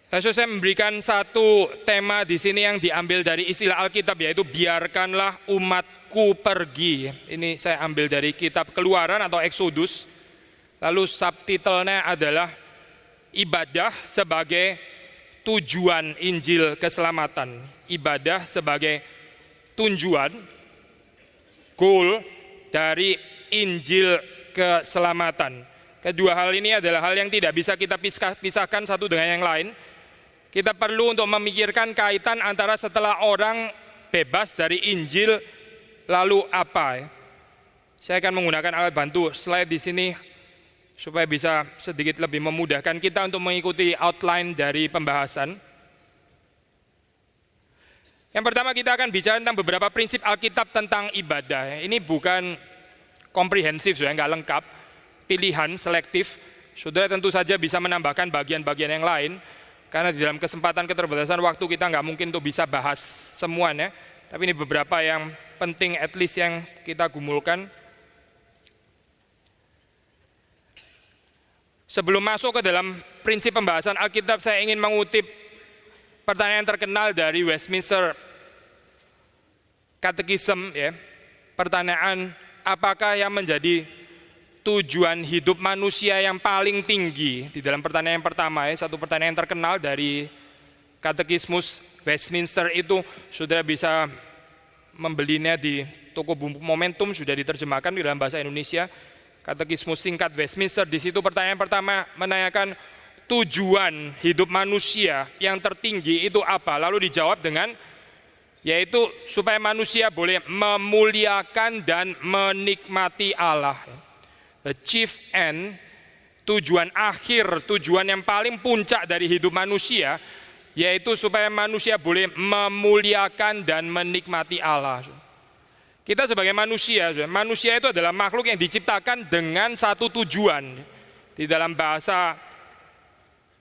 Saya memberikan satu tema di sini yang diambil dari istilah Alkitab, yaitu biarkanlah umatku pergi. Ini saya ambil dari kitab Keluaran atau Exodus. Lalu subtitlenya adalah ibadah sebagai tujuan Injil keselamatan. Ibadah sebagai tujuan, goal dari Injil keselamatan. Kedua hal ini adalah hal yang tidak bisa kita pisahkan satu dengan yang lain. Kita perlu untuk memikirkan kaitan antara setelah orang bebas dari Injil, lalu apa? Saya akan menggunakan alat bantu slide di sini supaya bisa sedikit lebih memudahkan kita untuk mengikuti outline dari pembahasan. Yang pertama kita akan bicara tentang beberapa prinsip Alkitab tentang ibadah. Ini bukan komprehensif, sudah nggak lengkap, pilihan selektif. Saudara tentu saja bisa menambahkan bagian-bagian yang lain. Karena di dalam kesempatan keterbatasan waktu kita nggak mungkin untuk bisa bahas semuanya. Tapi ini beberapa yang penting at least yang kita gumulkan. Sebelum masuk ke dalam prinsip pembahasan Alkitab, saya ingin mengutip pertanyaan terkenal dari Westminster Catechism. Ya. Pertanyaan, apakah yang menjadi tujuan hidup manusia yang paling tinggi? Di dalam pertanyaan yang pertama, satu pertanyaan yang terkenal dari Katekismus Westminster itu, saudara bisa membelinya di toko buku Momentum, sudah diterjemahkan di dalam bahasa Indonesia. Katekismus singkat Westminster, di situ pertanyaan pertama menanyakan tujuan hidup manusia yang tertinggi itu apa? Lalu dijawab dengan, yaitu supaya manusia boleh memuliakan dan menikmati Allah. The chief end, tujuan akhir, tujuan yang paling puncak dari hidup manusia, yaitu supaya manusia boleh memuliakan dan menikmati Allah. Kita sebagai manusia itu adalah makhluk yang diciptakan dengan satu tujuan. Di dalam bahasa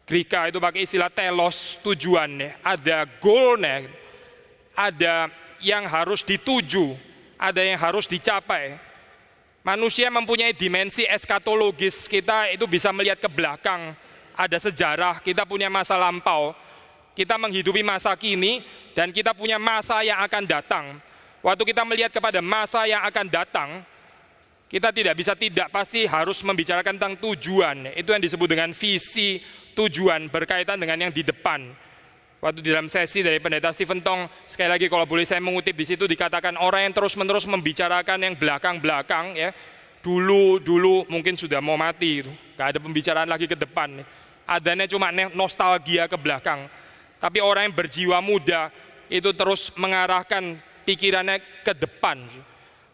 Greka itu pakai istilah telos, tujuan. Ada goalnya, ada yang harus dituju, ada yang harus dicapai. Manusia mempunyai dimensi eskatologis, kita itu bisa melihat ke belakang, ada sejarah, kita punya masa lampau, kita menghidupi masa kini, dan kita punya masa yang akan datang. Waktu kita melihat kepada masa yang akan datang, kita tidak bisa tidak pasti harus membicarakan tentang tujuan. Itu yang disebut dengan visi, tujuan, berkaitan dengan yang di depan. Waktu di dalam sesi dari pendeta Stephen Tong, sekali lagi kalau boleh saya mengutip di situ, dikatakan orang yang terus-menerus membicarakan yang belakang-belakang, ya, dulu mungkin sudah mau mati, nggak ada pembicaraan lagi ke depan, adanya cuma nostalgia ke belakang. Tapi orang yang berjiwa muda itu terus mengarahkan pikirannya ke depan.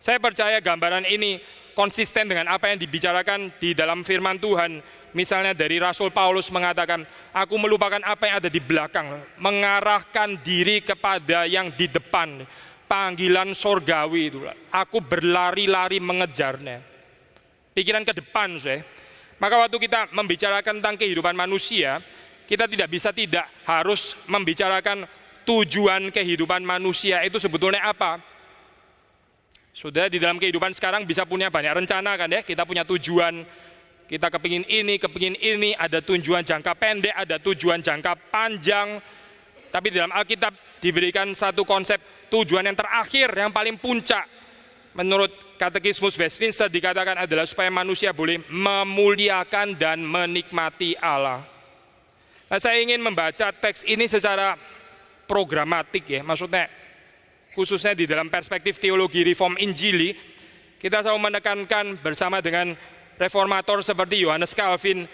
Saya percaya gambaran ini konsisten dengan apa yang dibicarakan di dalam firman Tuhan. Misalnya dari Rasul Paulus mengatakan, aku melupakan apa yang ada di belakang, mengarahkan diri kepada yang di depan, panggilan sorgawi itu. Aku berlari-lari mengejarnya. Pikiran ke depan, Maka waktu kita membicarakan tentang kehidupan manusia, kita tidak bisa tidak harus membicarakan tujuan kehidupan manusia itu sebetulnya apa. Sudah di dalam kehidupan sekarang bisa punya banyak rencana kan ya, kita punya tujuan. Kita kepingin ini, ada tujuan jangka pendek, ada tujuan jangka panjang. Tapi dalam Alkitab diberikan satu konsep tujuan yang terakhir, yang paling puncak. Menurut Katekismus Westminster dikatakan adalah supaya manusia boleh memuliakan dan menikmati Allah. Nah, saya ingin membaca teks ini secara programatik ya, maksudnya khususnya di dalam perspektif teologi reform Injili. Kita selalu menekankan bersama dengan reformator seperti Yohanes Calvin,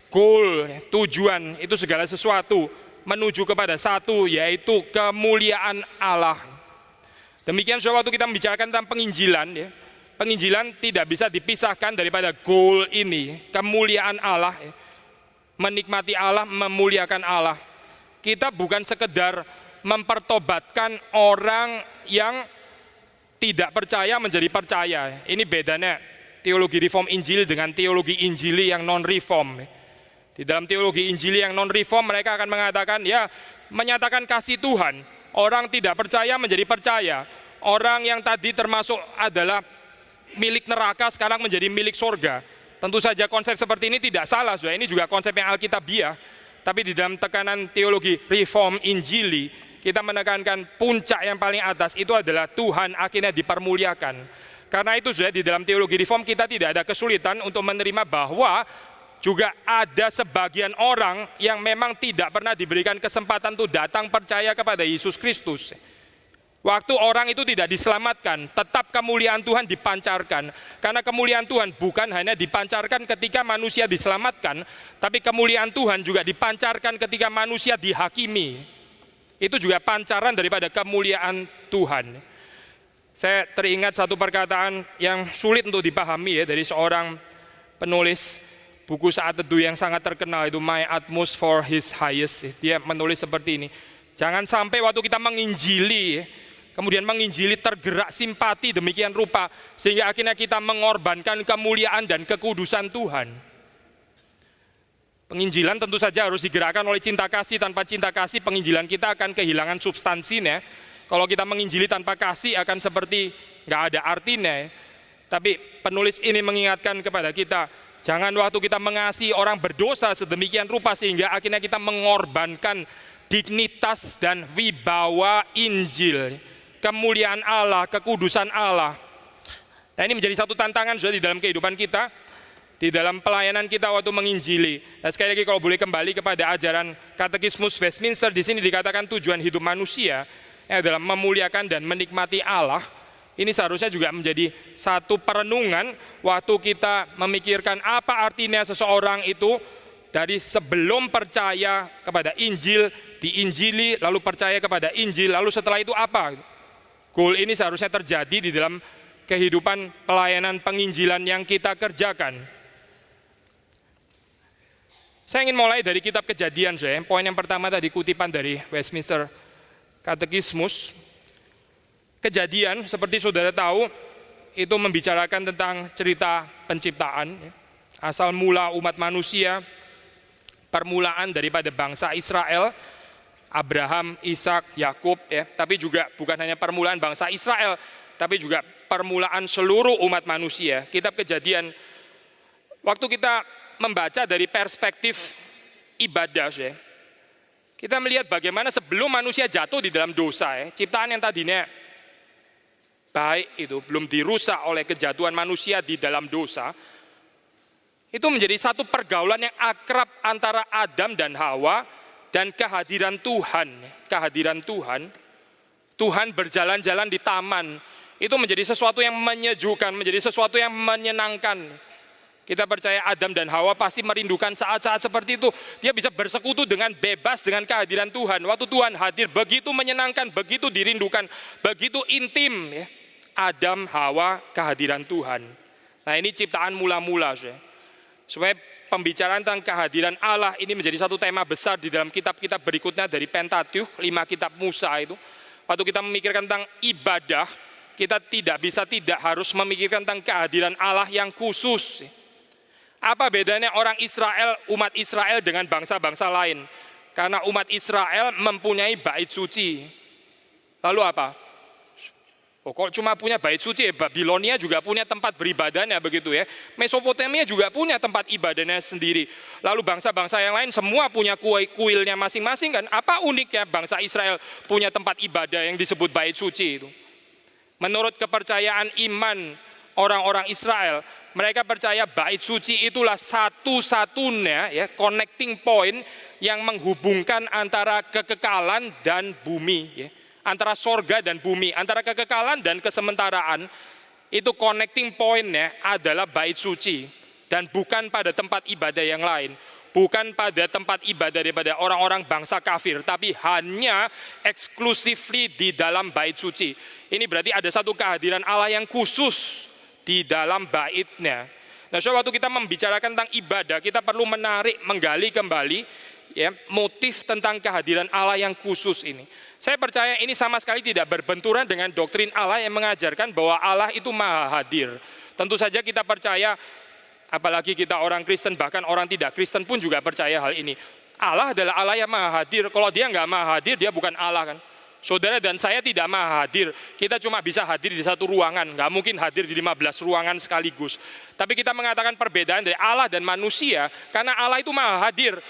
goal, tujuan itu segala sesuatu menuju kepada satu, yaitu kemuliaan Allah. Demikian waktu kita membicarakan tentang penginjilan, ya, penginjilan tidak bisa dipisahkan daripada goal ini, kemuliaan Allah, ya, menikmati Allah, memuliakan Allah. Kita bukan sekedar mempertobatkan orang yang tidak percaya menjadi percaya. Ini bedanya teologi reform Injili dengan teologi Injili yang non-reform. Di dalam teologi Injili yang non-reform mereka akan mengatakan, ya, menyatakan kasih Tuhan. Orang tidak percaya menjadi percaya. Orang yang tadi termasuk adalah milik neraka sekarang menjadi milik sorga. Tentu saja konsep seperti ini tidak salah, ini juga konsep yang alkitabiah. Tapi di dalam tekanan teologi reform Injili, kita menekankan puncak yang paling atas itu adalah Tuhan akhirnya dipermuliakan. Karena itu sudah di dalam teologi reform kita tidak ada kesulitan untuk menerima bahwa juga ada sebagian orang yang memang tidak pernah diberikan kesempatan untuk datang percaya kepada Yesus Kristus. Waktu orang itu tidak diselamatkan, tetap kemuliaan Tuhan dipancarkan. Karena kemuliaan Tuhan bukan hanya dipancarkan ketika manusia diselamatkan, tapi kemuliaan Tuhan juga dipancarkan ketika manusia dihakimi. Itu juga pancaran daripada kemuliaan Tuhan. Saya teringat satu perkataan yang sulit untuk dipahami ya, dari seorang penulis buku Saat Teduh yang sangat terkenal, itu My Utmost for His Highest. Dia menulis seperti ini, jangan sampai waktu kita menginjili, kemudian menginjili tergerak simpati demikian rupa, sehingga akhirnya kita mengorbankan kemuliaan dan kekudusan Tuhan. Penginjilan tentu saja harus digerakkan oleh cinta kasih. Tanpa cinta kasih, penginjilan kita akan kehilangan substansinya. Kalau kita menginjili tanpa kasih akan seperti nggak ada artinya. Tapi penulis ini mengingatkan kepada kita, jangan waktu kita mengasihi orang berdosa sedemikian rupa sehingga akhirnya kita mengorbankan dignitas dan wibawa Injil, kemuliaan Allah, kekudusan Allah. Nah, ini menjadi satu tantangan sudah di dalam kehidupan kita, di dalam pelayanan kita waktu menginjili. Nah, sekali lagi kalau boleh kembali kepada ajaran Katekismus Westminster, di sini dikatakan tujuan hidup manusia adalah memuliakan dan menikmati Allah. Ini seharusnya juga menjadi satu perenungan waktu kita memikirkan apa artinya seseorang itu dari sebelum percaya kepada Injil, diinjili, lalu percaya kepada Injil, lalu setelah itu apa? Goal ini seharusnya terjadi di dalam kehidupan pelayanan penginjilan yang kita kerjakan. Saya ingin mulai dari kitab Kejadian. Poin yang pertama tadi kutipan dari Westminster Katekismus. Kejadian, seperti saudara tahu, itu membicarakan tentang cerita penciptaan, asal mula umat manusia, permulaan daripada bangsa Israel, Abraham, Ishak, Yakub, tapi juga bukan hanya permulaan bangsa Israel, tapi juga permulaan seluruh umat manusia. Kitab Kejadian, waktu kita membaca dari perspektif ibadah, kita melihat bagaimana sebelum manusia jatuh di dalam dosa, ciptaan yang tadinya baik itu belum dirusak oleh kejatuhan manusia di dalam dosa, itu menjadi satu pergaulan yang akrab antara Adam dan Hawa dan kehadiran Tuhan. Kehadiran Tuhan, Tuhan berjalan-jalan di taman, itu menjadi sesuatu yang menyejukkan, menjadi sesuatu yang menyenangkan. Kita percaya Adam dan Hawa pasti merindukan saat-saat seperti itu. Dia bisa bersekutu dengan bebas dengan kehadiran Tuhan. Waktu Tuhan hadir begitu menyenangkan, begitu dirindukan, begitu intim. Adam, Hawa, kehadiran Tuhan. Nah, ini ciptaan mula-mula. Supaya pembicaraan tentang kehadiran Allah ini menjadi satu tema besar di dalam kitab-kitab berikutnya dari Pentateuch, 5 kitab Musa itu. Waktu kita memikirkan tentang ibadah, kita tidak bisa tidak harus memikirkan tentang kehadiran Allah yang khusus. Apa bedanya orang Israel, umat Israel dengan bangsa-bangsa lain? Karena umat Israel mempunyai bait suci. Lalu apa? Oh, kok cuma punya bait suci? Babilonia juga punya tempat beribadahnya begitu ya. Mesopotamia juga punya tempat ibadahnya sendiri. Lalu bangsa-bangsa yang lain semua punya kuilnya masing-masing kan? Apa uniknya bangsa Israel punya tempat ibadah yang disebut bait suci itu? Menurut kepercayaan iman orang-orang Israel, mereka percaya bait suci itulah satu-satunya connecting point yang menghubungkan antara kekekalan dan bumi, antara sorga dan bumi, antara kekekalan dan kesementaraan. Itu connecting point-nya adalah bait suci, dan bukan pada tempat ibadah yang lain, bukan pada tempat ibadah daripada orang-orang bangsa kafir, tapi hanya exclusively di dalam bait suci. Ini berarti ada satu kehadiran Allah yang khusus di dalam baitnya. Nah, so waktu kita membicarakan tentang ibadah, kita perlu menggali kembali motif tentang kehadiran Allah yang khusus ini. Saya percaya ini sama sekali tidak berbenturan dengan doktrin Allah yang mengajarkan bahwa Allah itu maha hadir. Tentu saja kita percaya, apalagi kita orang Kristen, bahkan orang tidak Kristen pun juga percaya hal ini. Allah adalah Allah yang maha hadir. Kalau dia nggak maha hadir, dia bukan Allah kan. Saudara dan saya tidak maha hadir, kita cuma bisa hadir di satu ruangan, nggak mungkin hadir di 15 ruangan sekaligus. Tapi kita mengatakan perbedaan dari Allah dan manusia, karena Allah itu maha hadir.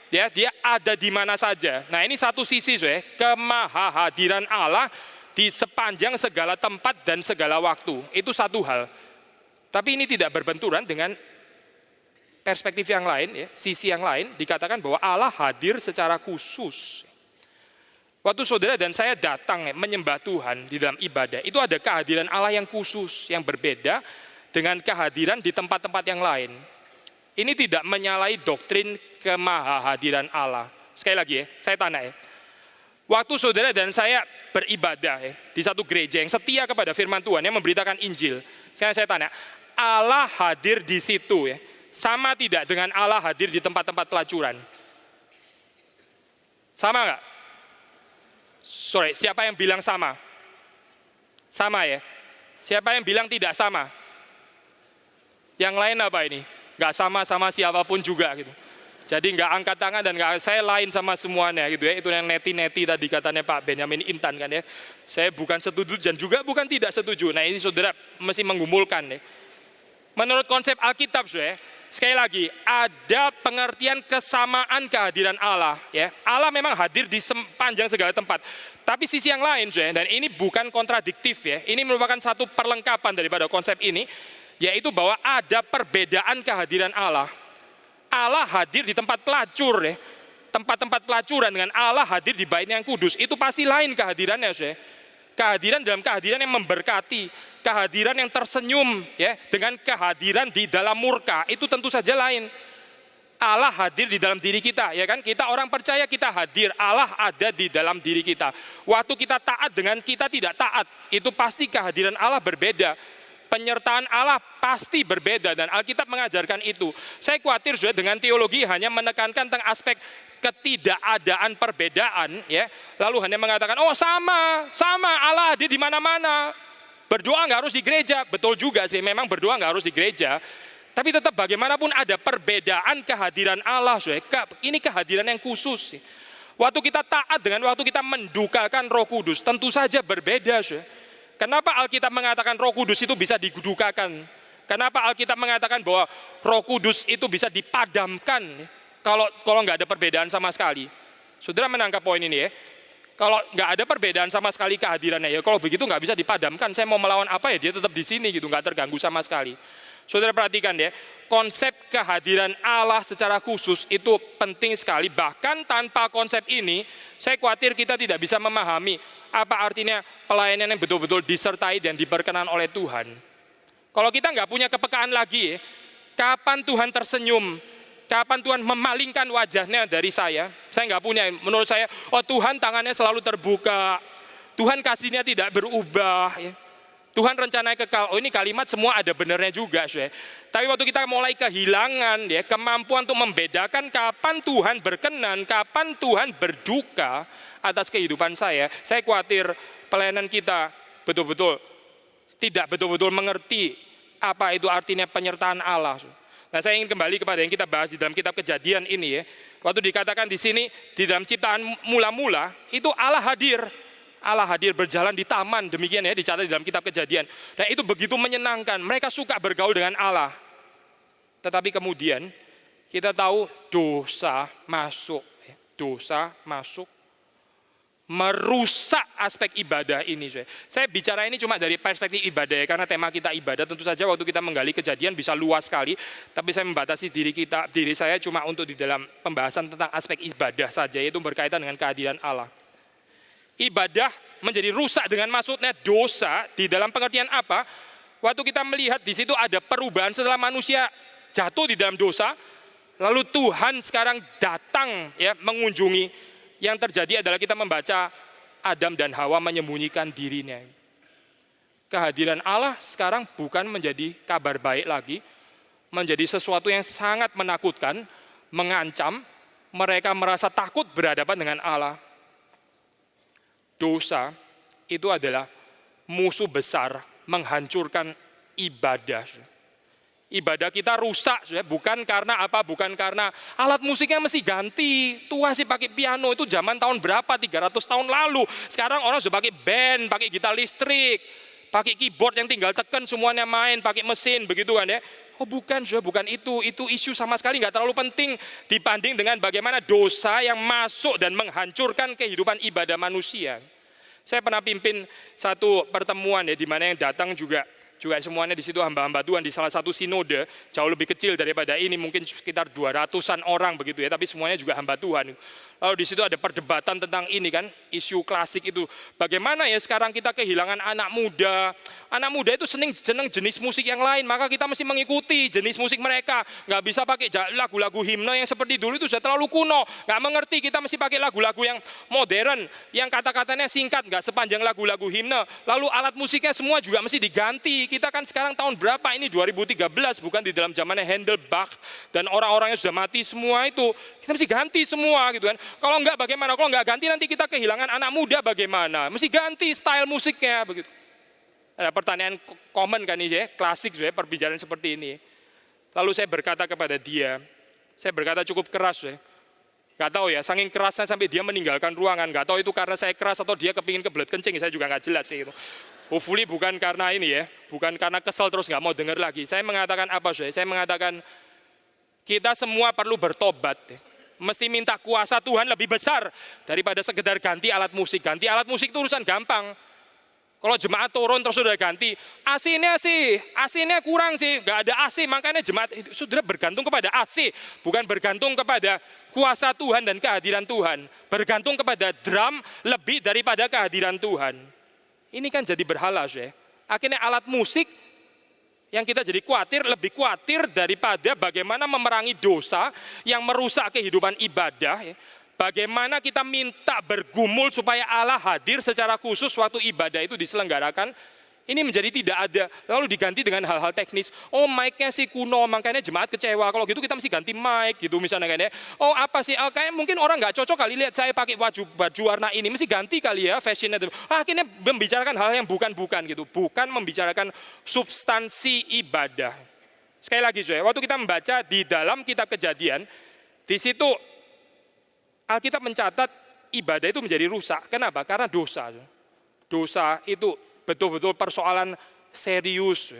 ya, dia ada di mana saja. Nah, ini satu sisi, saudara, kemahahadiran Allah di sepanjang segala tempat dan segala waktu. Itu satu hal. Tapi ini tidak berbenturan dengan perspektif yang lain, ya, sisi yang lain, dikatakan bahwa Allah hadir secara khusus. Waktu saudara dan saya datang menyembah Tuhan di dalam ibadah, itu ada kehadiran Allah yang khusus, yang berbeda dengan kehadiran di tempat-tempat yang lain. Ini tidak menyalahi doktrin kemahahadiran Allah. Sekali lagi ya, saya tanya ya. Waktu saudara dan saya beribadah ya, di satu gereja yang setia kepada firman Tuhan, yang memberitakan Injil. Sekarang saya tanya, Allah hadir di situ ya, sama tidak dengan Allah hadir di tempat-tempat pelacuran? Sama enggak? Sorry, siapa yang bilang sama? Sama ya? Siapa yang bilang tidak sama? Yang lain apa ini? Enggak sama siapapun juga gitu. Jadi enggak angkat tangan dan enggak, saya lain sama semuanya gitu ya. Itu yang neti-neti tadi katanya Pak Benjamin Intan kan ya. Saya bukan setuju dan juga bukan tidak setuju. Nah, ini saudara mesti menggumulkan ya. Menurut konsep Alkitab, saudara, sekali lagi, ada pengertian kesamaan kehadiran Allah. Ya. Allah memang hadir di sepanjang segala tempat. Tapi sisi yang lain, dan ini bukan kontradiktif, ya. Ini merupakan satu perlengkapan daripada konsep ini, yaitu bahwa ada perbedaan kehadiran Allah. Allah hadir di tempat pelacur, ya. Tempat-tempat pelacuran dengan Allah hadir di bait yang kudus. Itu pasti lain kehadirannya, saudara. Kehadiran dalam kehadiran yang memberkati, kehadiran yang tersenyum ya, dengan kehadiran di dalam murka, itu tentu saja lain. Allah hadir di dalam diri kita, ya kan? Kita orang percaya kita hadir, Allah ada di dalam diri kita. Waktu kita taat dengan kita tidak taat, itu pasti kehadiran Allah berbeda. Penyertaan Allah pasti berbeda dan Alkitab mengajarkan itu. Saya khawatir sudah dengan teologi hanya menekankan tentang aspek ketidakadaan perbedaan, ya. Lalu hanya mengatakan, oh sama Allah hadir di mana-mana. Berdoa nggak harus di gereja, betul juga sih, memang berdoa nggak harus di gereja. Tapi tetap bagaimanapun ada perbedaan kehadiran Allah, saudara. Ini kehadiran yang khusus. Waktu kita taat dengan waktu kita mendukakan Roh Kudus, tentu saja berbeda, saudara. Kenapa Alkitab mengatakan Roh Kudus itu bisa didukakan? Kenapa Alkitab mengatakan bahwa Roh Kudus itu bisa dipadamkan? Kalau nggak ada perbedaan sama sekali. Saudara menangkap poin ini ya. Kalau nggak ada perbedaan sama sekali kehadirannya, ya kalau begitu nggak bisa dipadamkan. Saya mau melawan apa ya, dia tetap di sini gitu, nggak terganggu sama sekali. Saudara perhatikan ya, konsep kehadiran Allah secara khusus itu penting sekali. Bahkan tanpa konsep ini, saya khawatir kita tidak bisa memahami apa artinya pelayanan yang betul-betul disertai dan diperkenan oleh Tuhan. Kalau kita nggak punya kepekaan lagi ya, kapan Tuhan tersenyum, kapan Tuhan memalingkan wajahnya dari saya nggak punya. Menurut saya, oh Tuhan tangannya selalu terbuka, Tuhan kasihnya tidak berubah, ya. Tuhan rencananya kekal. Oh ini kalimat semua ada benernya juga, saudara. Tapi waktu kita mulai kehilangan ya kemampuan untuk membedakan kapan Tuhan berkenan, kapan Tuhan berduka atas kehidupan saya khawatir pelayanan kita tidak betul-betul mengerti apa itu artinya penyertaan Allah. Nah, saya ingin kembali kepada yang kita bahas di dalam kitab Kejadian ini ya. Waktu dikatakan di sini di dalam ciptaan mula-mula itu Allah hadir. Allah hadir berjalan di taman, demikian ya dicatat di dalam kitab Kejadian. Dan itu begitu menyenangkan, mereka suka bergaul dengan Allah. Tetapi kemudian kita tahu dosa masuk, merusak aspek ibadah ini. Saya bicara ini cuma dari perspektif ibadah ya, karena tema kita ibadah. Tentu saja waktu kita menggali Kejadian bisa luas sekali, tapi saya membatasi diri saya cuma untuk di dalam pembahasan tentang aspek ibadah saja, yaitu berkaitan dengan kehadiran Allah. Ibadah menjadi rusak dengan masuknya dosa di dalam pengertian apa? Waktu kita melihat di situ ada perubahan setelah manusia jatuh di dalam dosa, lalu Tuhan sekarang datang ya mengunjungi. Yang terjadi adalah kita membaca Adam dan Hawa menyembunyikan dirinya. Kehadiran Allah sekarang bukan menjadi kabar baik lagi, menjadi sesuatu yang sangat menakutkan, mengancam, mereka merasa takut berhadapan dengan Allah. Dosa itu adalah musuh besar menghancurkan ibadah. Ibadah kita rusak, bukan karena apa? Bukan karena alat musiknya mesti ganti. Tua sih pakai piano, itu zaman tahun berapa? 300 tahun lalu. Sekarang orang sudah pakai band, pakai gitar listrik. pakai keyboard yang tinggal tekan semuanya main, pakai mesin begitu kan ya. Oh bukan, bukan itu isu sama sekali nggak terlalu penting dibanding dengan bagaimana dosa yang masuk dan menghancurkan kehidupan ibadah manusia. Saya pernah pimpin satu pertemuan ya, di mana yang datang juga semuanya di situ hamba-hamba Tuhan di salah satu sinode, jauh lebih kecil daripada ini, mungkin sekitar 200-an orang begitu ya, tapi semuanya juga hamba Tuhan. Lalu di situ ada perdebatan tentang ini kan, isu klasik itu. Bagaimana ya sekarang kita kehilangan anak muda. Anak muda itu seneng jenis musik yang lain, maka kita mesti mengikuti jenis musik mereka. Nggak bisa pakai lagu-lagu himne yang seperti dulu, itu sudah terlalu kuno. Nggak mengerti, kita mesti pakai lagu-lagu yang modern, yang kata-katanya singkat, nggak sepanjang lagu-lagu himne. Lalu alat musiknya semua juga mesti diganti. Kita kan sekarang tahun berapa ini, 2013, bukan di dalam zamannya Handel, Bach, dan orang-orang yang sudah mati semua itu. Kita mesti ganti semua gitu kan. Kalau enggak bagaimana? Kalau enggak ganti nanti kita kehilangan anak muda bagaimana? Mesti ganti style musiknya begitu. Ada pertanyaan common kan ini ya, klasik ya perbicaraan seperti ini. Lalu saya berkata kepada dia, saya berkata cukup keras ya. Gak tahu ya, saking kerasnya sampai dia meninggalkan ruangan. Gak tahu itu karena saya keras atau dia kepingin kebelet kencing, saya juga gak jelas sih itu. Hopefully bukan karena ini ya, bukan karena kesel terus gak mau dengar lagi. Saya mengatakan apa sih? Saya mengatakan kita semua perlu bertobat. Mesti minta kuasa Tuhan lebih besar daripada sekedar ganti alat musik. Ganti alat musik itu urusan gampang. Kalau jemaat turun terus sudah ganti, AC-nya kurang sih, nggak ada AC, makanya jemaat itu sudah bergantung kepada AC, bukan bergantung kepada kuasa Tuhan dan kehadiran Tuhan. Bergantung kepada drum lebih daripada kehadiran Tuhan. Ini kan jadi berhala, ya. Akhirnya alat musik yang kita jadi lebih khawatir daripada bagaimana memerangi dosa yang merusak kehidupan ibadah. Ya. Bagaimana kita minta bergumul supaya Allah hadir secara khusus waktu ibadah itu diselenggarakan. Ini menjadi tidak ada, lalu diganti dengan hal-hal teknis. Oh mic-nya sih kuno, makanya jemaat kecewa. Kalau gitu kita mesti ganti mic gitu misalnya kan ya. Oh apa sih, kayak mungkin orang nggak cocok kali lihat saya pakai baju warna ini, mesti ganti kali ya fashionnya. Akhirnya membicarakan hal yang bukan-bukan gitu, bukan membicarakan substansi ibadah. Sekali lagi waktu kita membaca di dalam kitab Kejadian, di situ Alkitab mencatat ibadah itu menjadi rusak. Kenapa? Karena dosa. Dosa itu betul-betul persoalan serius.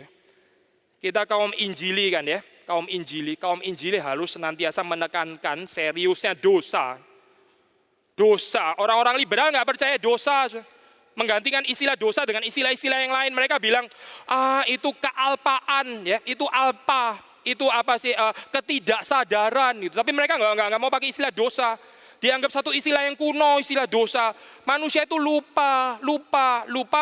Kita kaum Injili kan ya, kaum Injili harus senantiasa menekankan seriusnya dosa. Dosa, orang-orang liberal nggak percaya dosa. Menggantikan istilah dosa dengan istilah-istilah yang lain. Mereka bilang, itu kealpaan, ya, itu alpa, itu apa sih, ketidaksadaran gitu. Tapi mereka nggak mau pakai istilah dosa. Dianggap satu istilah yang kuno, istilah dosa. Manusia itu lupa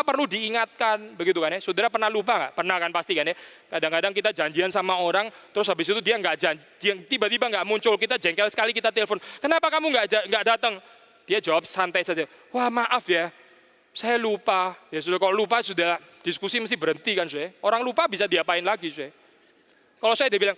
perlu diingatkan, begitu kan ya. Saudara pernah lupa nggak? Pernah kan pasti kan ya. Kadang-kadang kita janjian sama orang, terus habis itu dia nggak tiba-tiba nggak muncul. Kita jengkel sekali, kita telepon. Kenapa kamu nggak datang? Dia jawab santai saja. Wah maaf ya, saya lupa. Ya sudah, kalau lupa sudah diskusi mesti berhenti kan sudah. Orang lupa bisa diapain lagi sudah. Kalau dia bilang,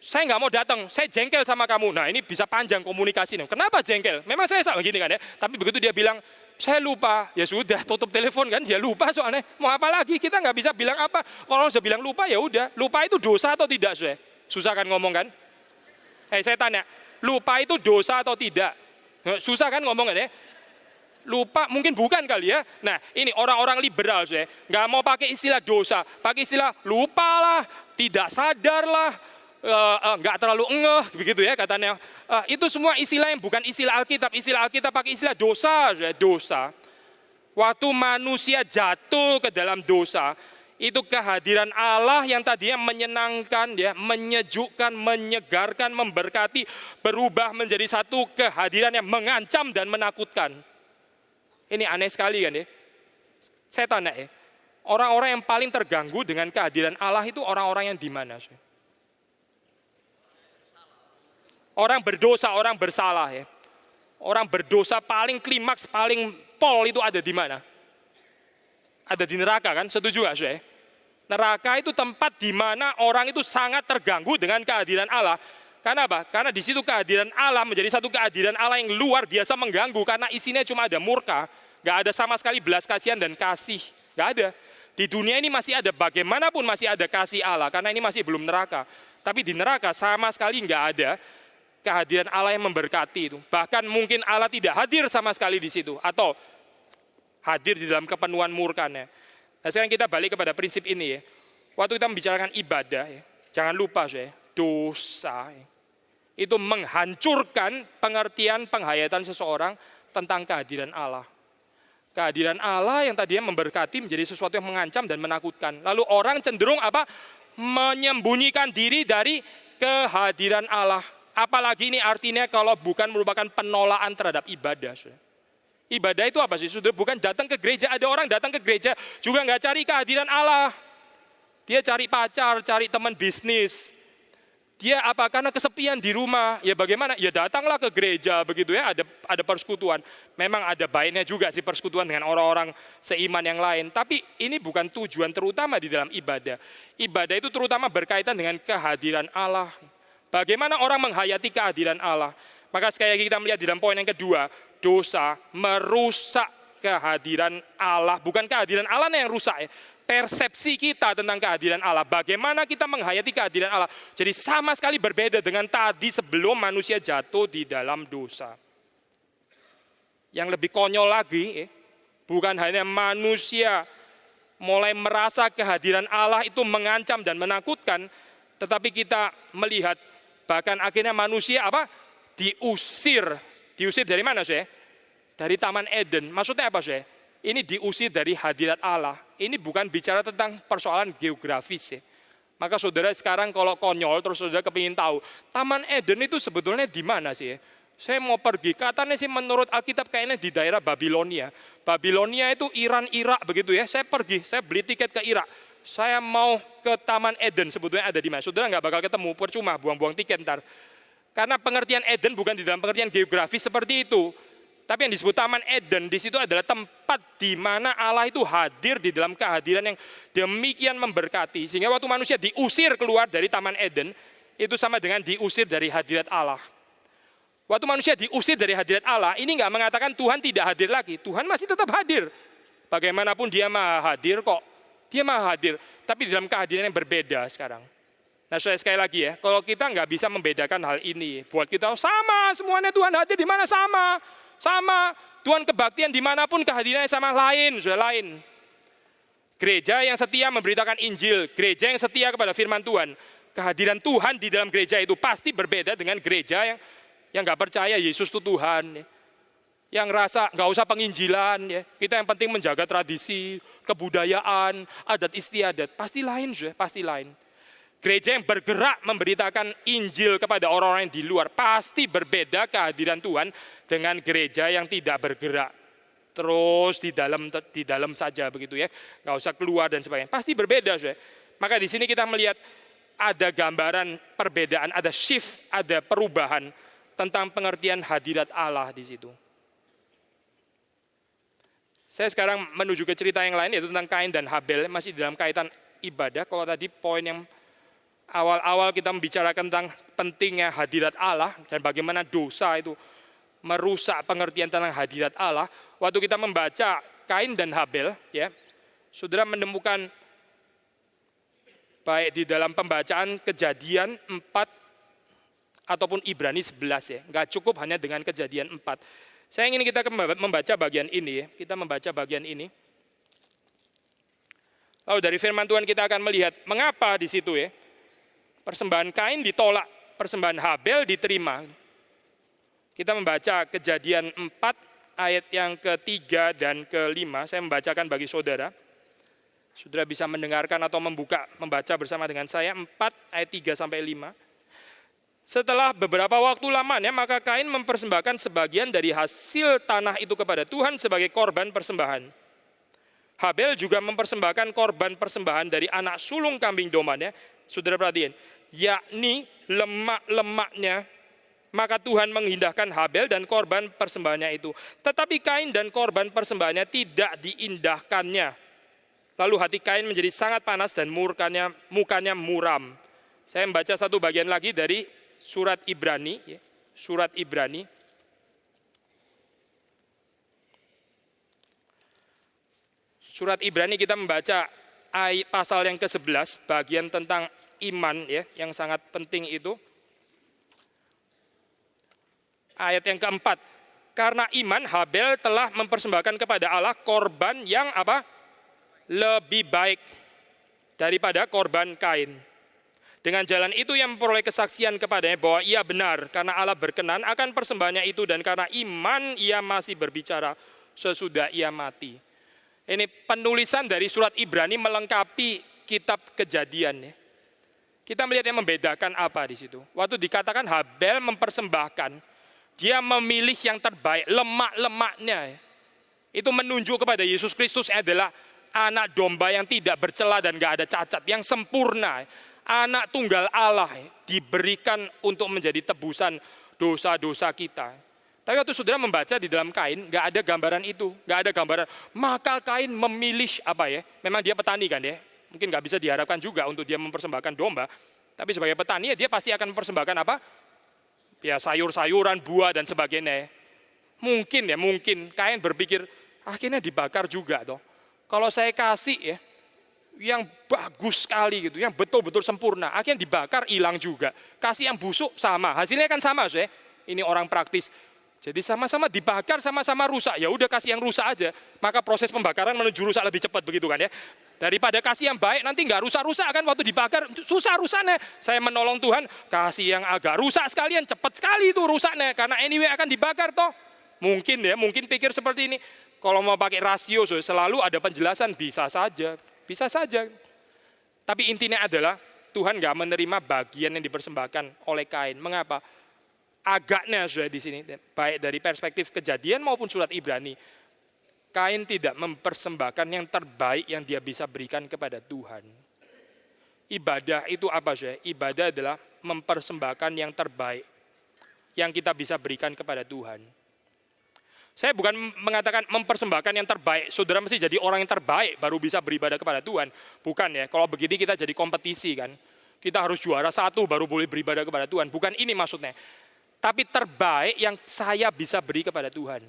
saya nggak mau datang, saya jengkel sama kamu. Nah ini bisa panjang komunikasinya. Kenapa jengkel? Memang saya sama gini kan ya. Tapi begitu dia bilang, saya lupa. Ya sudah, tutup telepon kan. Dia lupa soalnya. Mau apa lagi? Kita nggak bisa bilang apa. Kalau sudah bilang lupa ya udah. Lupa itu dosa atau tidak? Susah kan ngomong kan? Saya tanya, lupa itu dosa atau tidak? Susah kan ngomong kan ya? Lupa mungkin bukan kali ya. Nah ini orang-orang liberal nggak mau pakai istilah dosa. Pakai istilah lupalah, tidak sadarlah. Nggak terlalu ngeh begitu ya katanya. Itu semua istilah yang bukan istilah Alkitab. Istilah Alkitab pakai istilah dosa, dosa. Waktu manusia jatuh ke dalam dosa, itu kehadiran Allah yang tadinya menyenangkan, ya, menyejukkan, menyegarkan, memberkati, berubah menjadi satu kehadiran yang mengancam dan menakutkan. Ini aneh sekali kan ya. Saya tanya ya, orang-orang yang paling terganggu dengan kehadiran Allah itu orang-orang yang di mana? Orang berdosa, orang bersalah ya. Orang berdosa paling klimaks, paling pol itu ada di mana? Ada di neraka kan? Setuju gak sih? Neraka itu tempat di mana orang itu sangat terganggu dengan kehadiran Allah. Karena apa? Karena di situ kehadiran Allah menjadi satu kehadiran Allah yang luar biasa mengganggu. Karena isinya cuma ada murka. Gak ada sama sekali belas kasihan dan kasih. Gak ada. Di dunia ini masih ada, bagaimanapun masih ada kasih Allah. Karena ini masih belum neraka. Tapi di neraka sama sekali gak ada kehadiran Allah yang memberkati itu. Bahkan mungkin Allah tidak hadir sama sekali di situ. Atau hadir di dalam kepenuhan murkanya. Nah sekarang kita balik kepada prinsip ini ya. Waktu kita membicarakan ibadah ya, jangan lupa ya, dosa ya, itu menghancurkan pengertian penghayatan seseorang tentang kehadiran Allah. Kehadiran Allah yang tadinya memberkati menjadi sesuatu yang mengancam dan menakutkan. Lalu orang cenderung apa? Menyembunyikan diri dari kehadiran Allah. Apalagi ini artinya kalau bukan merupakan penolakan terhadap ibadah. Ibadah itu apa sih? Sudah bukan datang ke gereja. Ada orang datang ke gereja juga nggak cari kehadiran Allah. Dia cari pacar, cari teman bisnis. Dia apa? Karena kesepian di rumah. Ya bagaimana? Ya datanglah ke gereja begitu ya. Ada persekutuan. Memang ada baiknya juga sih persekutuan dengan orang-orang seiman yang lain. Tapi ini bukan tujuan terutama di dalam ibadah. Ibadah itu terutama berkaitan dengan kehadiran Allah. Bagaimana orang menghayati kehadiran Allah? Maka sekali lagi kita melihat di dalam poin yang kedua, dosa merusak kehadiran Allah. Bukan kehadiran Allah yang rusak ya. Persepsi kita tentang kehadiran Allah. Bagaimana kita menghayati kehadiran Allah. Jadi sama sekali berbeda dengan tadi sebelum manusia jatuh di dalam dosa. Yang lebih konyol lagi, bukan hanya manusia mulai merasa kehadiran Allah itu mengancam dan menakutkan, tetapi kita melihat bahkan akhirnya manusia apa? Diusir. Diusir dari mana sih? Dari Taman Eden. Maksudnya apa sih? Ini diusir dari hadirat Allah. Ini bukan bicara tentang persoalan geografis ya. Maka saudara sekarang kalau konyol terus saudara kepingin tahu, Taman Eden itu sebetulnya di mana sih? Saya mau pergi, katanya sih menurut Alkitab kayaknya di daerah Babilonia. Babilonia itu Iran, Irak begitu ya. Saya pergi, saya beli tiket ke Irak. Saya mau ke Taman Eden, sebetulnya ada di mana? Saudara nggak bakal ketemu, percuma buang-buang tiket ntar. Karena pengertian Eden bukan di dalam pengertian geografis seperti itu. Tapi yang disebut Taman Eden, di situ adalah tempat di mana Allah itu hadir di dalam kehadiran yang demikian memberkati. Sehingga waktu manusia diusir keluar dari Taman Eden, itu sama dengan diusir dari hadirat Allah. Waktu manusia diusir dari hadirat Allah, ini nggak mengatakan Tuhan tidak hadir lagi. Tuhan masih tetap hadir. Bagaimanapun dia maha hadir kok. Dia maha hadir, tapi di dalam kehadiran yang berbeda sekarang. Nah sekali lagi ya, kalau kita nggak bisa membedakan hal ini, buat kita sama, semuanya Tuhan hadir di mana sama. Sama, Tuhan kebaktian dimanapun kehadirannya sama, lain, sudah lain. Gereja yang setia memberitakan Injil, gereja yang setia kepada firman Tuhan, kehadiran Tuhan di dalam gereja itu pasti berbeda dengan gereja yang nggak percaya Yesus itu Tuhan, yang rasa nggak usah penginjilan, ya. Kita yang penting menjaga tradisi, kebudayaan, adat istiadat, pasti lain, sudah pasti lain. Gereja yang bergerak memberitakan Injil kepada orang-orang yang di luar pasti berbeda kehadiran Tuhan dengan gereja yang tidak bergerak. Terus di dalam saja begitu ya, nggak usah keluar dan sebagainya. Pasti berbeda, saudara. Maka di sini kita melihat ada gambaran perbedaan, ada shift, ada perubahan tentang pengertian hadirat Allah di situ. Saya sekarang menuju ke cerita yang lain yaitu tentang Kain dan Habel, masih dalam kaitan ibadah. Kalau tadi poin yang awal-awal kita membicarakan tentang pentingnya hadirat Allah dan bagaimana dosa itu merusak pengertian tentang hadirat Allah. Waktu kita membaca Kain dan Habel, ya, saudara menemukan baik di dalam pembacaan Kejadian 4 ataupun Ibrani 11 ya. Enggak cukup hanya dengan Kejadian 4. Saya ingin kita membaca bagian ini ya. Kita membaca bagian ini. Lalu dari firman Tuhan kita akan melihat mengapa di situ ya. Persembahan Kain ditolak, persembahan Habel diterima. Kita membaca Kejadian 4 ayat yang ketiga dan kelima. Saya membacakan bagi saudara. Saudara bisa mendengarkan atau membaca bersama dengan saya 4 ayat 3 sampai 5. Setelah beberapa waktu lamanya, maka Kain mempersembahkan sebagian dari hasil tanah itu kepada Tuhan sebagai korban persembahan. Habel juga mempersembahkan korban persembahan dari anak sulung kambing domanya. Saudara perhatian, yakni lemak-lemaknya. Maka Tuhan mengindahkan Habel dan korban persembahannya itu. Tetapi Kain dan korban persembahannya tidak diindahkannya. Lalu hati Kain menjadi sangat panas dan mukanya muram. Saya membaca satu bagian lagi dari surat Ibrani. Surat Ibrani. Surat Ibrani kita membaca pasal yang ke-11, bagian tentang iman ya, yang sangat penting itu. Ayat yang keempat, karena iman Habel telah mempersembahkan kepada Allah korban yang apa? lebih baik daripada korban Kain. Dengan jalan itu ia memperoleh kesaksian kepadanya bahwa ia benar karena Allah berkenan akan persembahannya itu, dan karena iman ia masih berbicara sesudah ia mati. Ini penulisan dari surat Ibrani melengkapi kitab Kejadian. Kita melihat yang membedakan apa di situ. Waktu dikatakan Habel mempersembahkan, dia memilih yang terbaik, lemak-lemaknya. Itu menunjuk kepada Yesus Kristus adalah anak domba yang tidak bercela dan gak ada cacat, yang sempurna. Anak tunggal Allah diberikan untuk menjadi tebusan dosa-dosa kita. Tapi waktu saudara membaca di dalam Kain, gak ada gambaran itu, gak ada gambaran. Maka Kain memilih apa ya? Memang dia petani kan ya, mungkin gak bisa diharapkan juga untuk dia mempersembahkan domba. Tapi sebagai petani ya dia pasti akan mempersembahkan apa? Ya sayur-sayuran, buah dan sebagainya. Mungkin Kain berpikir akhirnya dibakar juga toh. Kalau saya kasih ya yang bagus sekali gitu, yang betul-betul sempurna, akhirnya dibakar hilang juga. Kasih yang busuk sama, hasilnya kan sama, saya. Ini orang praktis. Jadi sama-sama dibakar, sama-sama rusak. Ya udah kasih yang rusak aja. Maka proses pembakaran menuju rusak lebih cepat begitu kan ya. Daripada kasih yang baik nanti nggak rusak-rusak kan waktu dibakar susah rusaknya. Saya menolong Tuhan, kasih yang agak rusak sekalian, cepat sekali itu rusaknya karena anyway akan dibakar toh. Mungkin pikir seperti ini. Kalau mau pakai rasio selalu ada penjelasan, bisa saja. Tapi intinya adalah Tuhan nggak menerima bagian yang dipersembahkan oleh Kain. Mengapa? Agaknya sudah di sini, baik dari perspektif Kejadian maupun surat Ibrani, Kain tidak mempersembahkan yang terbaik yang dia bisa berikan kepada Tuhan. Ibadah itu apa saja? Ibadah adalah mempersembahkan yang terbaik yang kita bisa berikan kepada Tuhan. Saya bukan mengatakan mempersembahkan yang terbaik, saudara mesti jadi orang yang terbaik baru bisa beribadah kepada Tuhan. Bukan ya, kalau begini kita jadi kompetisi kan. Kita harus juara 1 baru boleh beribadah kepada Tuhan. Bukan ini maksudnya. Tapi terbaik yang saya bisa beri kepada Tuhan.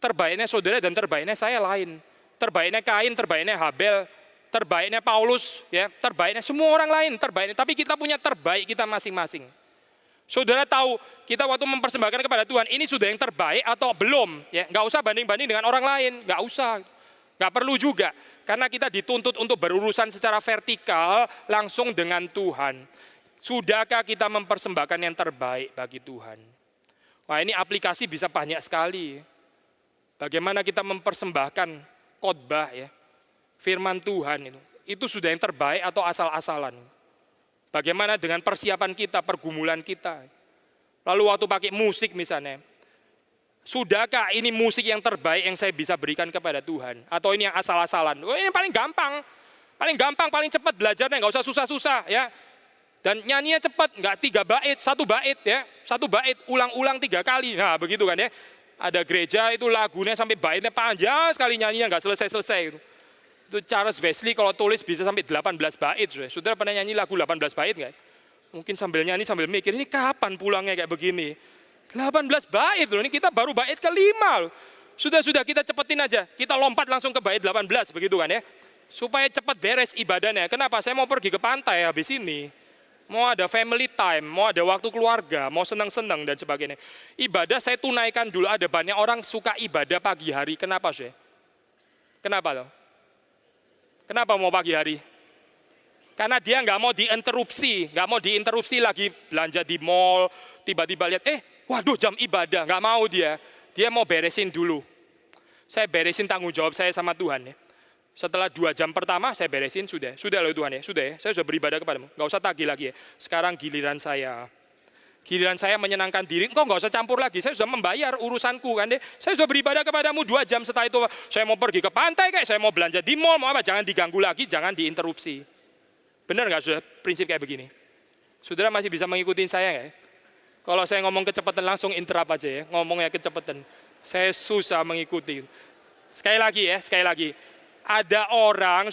Terbaiknya saudara dan terbaiknya saya lain. Terbaiknya Kain, terbaiknya Habel, terbaiknya Paulus, ya, terbaiknya semua orang lain, terbaiknya. Tapi kita punya terbaik kita masing-masing. Saudara tahu, kita waktu mempersembahkan kepada Tuhan, ini sudah yang terbaik atau belum? Ya, nggak usah banding-banding dengan orang lain, nggak usah, nggak perlu juga. Karena kita dituntut untuk berurusan secara vertikal langsung dengan Tuhan. Sudahkah kita mempersembahkan yang terbaik bagi Tuhan? Wah, ini aplikasi bisa banyak sekali. Bagaimana kita mempersembahkan khotbah ya, firman Tuhan itu sudah yang terbaik atau asal-asalan? Bagaimana dengan persiapan kita, pergumulan kita? Lalu waktu pakai musik misalnya, sudahkah ini musik yang terbaik yang saya bisa berikan kepada Tuhan? Atau ini yang asal-asalan? Oh, ini paling gampang, paling cepat belajarnya, nggak usah susah-susah ya. Dan nyanyinya cepat, nggak 3 bait, 1 bait ya, 1 bait ulang-ulang 3 kali. Nah begitu kan ya. Ada gereja itu lagunya sampai baitnya panjang sekali, nyanyinya nggak selesai-selesai. Itu Charles Wesley kalau tulis bisa sampai 18 bait. Saudara pernah nyanyi lagu 18 bait nggak? Mungkin sambil nyanyi sambil mikir, ini kapan pulangnya kayak begini? 18 bait loh, ini kita baru bait ke-5 loh. Sudah kita cepetin aja, kita lompat langsung ke bait 18 begitu kan ya. Supaya cepat beres ibadahnya. Kenapa? Saya mau pergi ke pantai habis ini. Mau ada family time, mau ada waktu keluarga, mau senang-senang dan sebagainya. Ibadah saya tunaikan dulu. Ada banyak orang suka ibadah pagi hari. Kenapa sih? Kenapa loh? Kenapa mau pagi hari? Karena dia nggak mau diinterupsi lagi belanja di mall, tiba-tiba lihat, waduh jam ibadah, nggak mau dia mau beresin dulu. Saya beresin tanggung jawab saya sama Tuhan ya. Setelah 2 jam pertama saya beresin, sudah loh Tuhan ya, saya sudah beribadah kepadamu, nggak usah tagih lagi ya. Sekarang giliran saya menyenangkan diri, engkau nggak usah campur lagi, saya sudah membayar urusanku kan deh. Saya sudah beribadah kepadamu 2 jam, setelah itu saya mau pergi ke pantai kayak, saya mau belanja di mall, mau apa, jangan diganggu lagi, jangan diinterupsi. Benar nggak sudah prinsip kayak begini? Saudara masih bisa mengikuti saya nggak? Kalau saya ngomong kecepatan langsung interrupt aja ya, ngomongnya kecepatan. Saya susah mengikuti. Sekali lagi. Ada orang